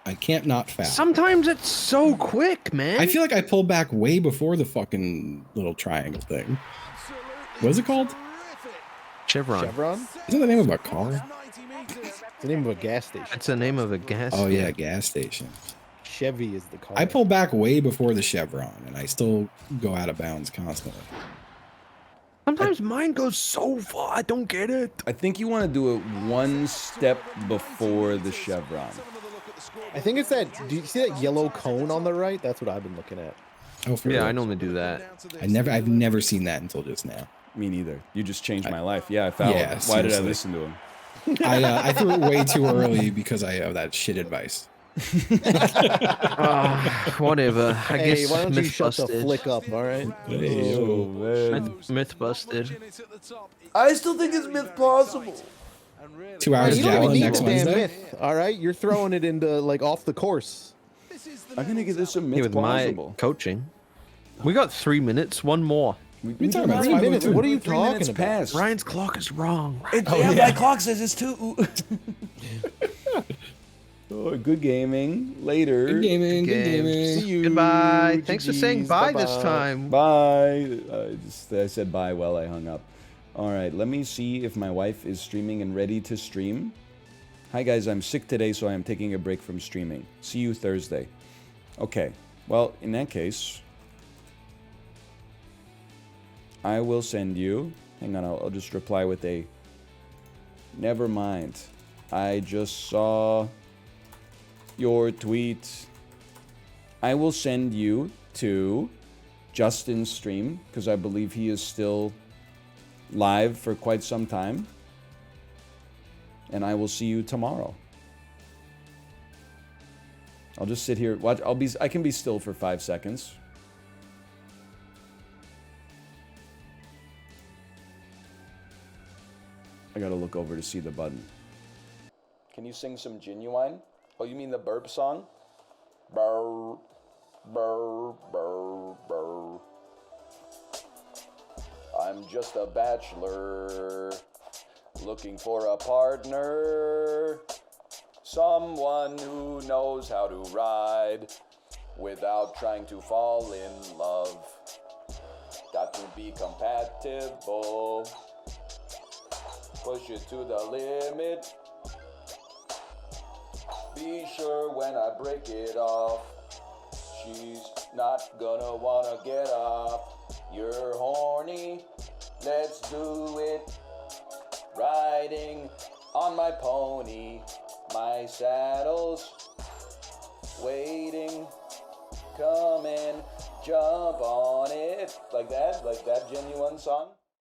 I can't not foul. Sometimes it's so quick, man. I feel like I pulled back way before the fucking little triangle thing. What is it called? Chevron. Chevron? Isn't that the name of a car? It's the name of a gas station. It's the name of a gas Oh, station. yeah, gas station. Chevy is the car. I pull back way before the Chevron, and I still go out of bounds constantly. Sometimes mine goes so far, I don't get it. I think you want to do it one step before the chevron. I think it's that. Do you see that yellow cone on the right? That's what I've been looking at. Oh, for Yeah, real? I normally do that. I've never seen that until just now. Me neither. You just changed my life. Yeah, I fouled. Yeah, Why did I seriously. listen to him? I threw it way too early because I have that shit advice. Whatever. I Hey, guess why don't you myth shut the busted. flick up, all right? Oh, man. Myth busted. I still think it's myth plausible. 2 hours You don't even javelin need next the damn Wednesday. myth, all right? You're throwing it into, like, off the course. I'm gonna give this a myth Yeah, with my plausible. coaching. We got 3 minutes. One more. What are you talking about? 3 minutes? What are you 3 minutes talking about? past. Ryan's clock is wrong. My clock says it's 2. Oh, good gaming. Later. Good gaming. Good gaming. See you. Goodbye. Thanks for saying GGs. bye this Bye-bye. time. Bye. I said bye while I hung up. All right, let me see if my wife is streaming and ready to stream. Hi guys, I'm sick today, so I am taking a break from streaming. See you Thursday. Okay, well, in that case, I will send you. Hang on, I'll just reply with a. Never mind. I just saw your tweet. I will send you to Justin's stream because I believe he is still live for quite some time. And I will see you tomorrow. I'll just sit here. Watch. I can be still for 5 seconds. I gotta look over to see the button. Can you sing some Genuine? Oh, you mean the burp song? Burr, burr, burr, burr. I'm just a bachelor, looking for a partner. Someone who knows how to ride without trying to fall in love. Got to be compatible. Push it to the limit. Be sure when I break it off, she's not gonna wanna get off. You're horny, let's do it. Riding on my pony, my saddle's waiting. Come and jump on it. Like that Genuine song.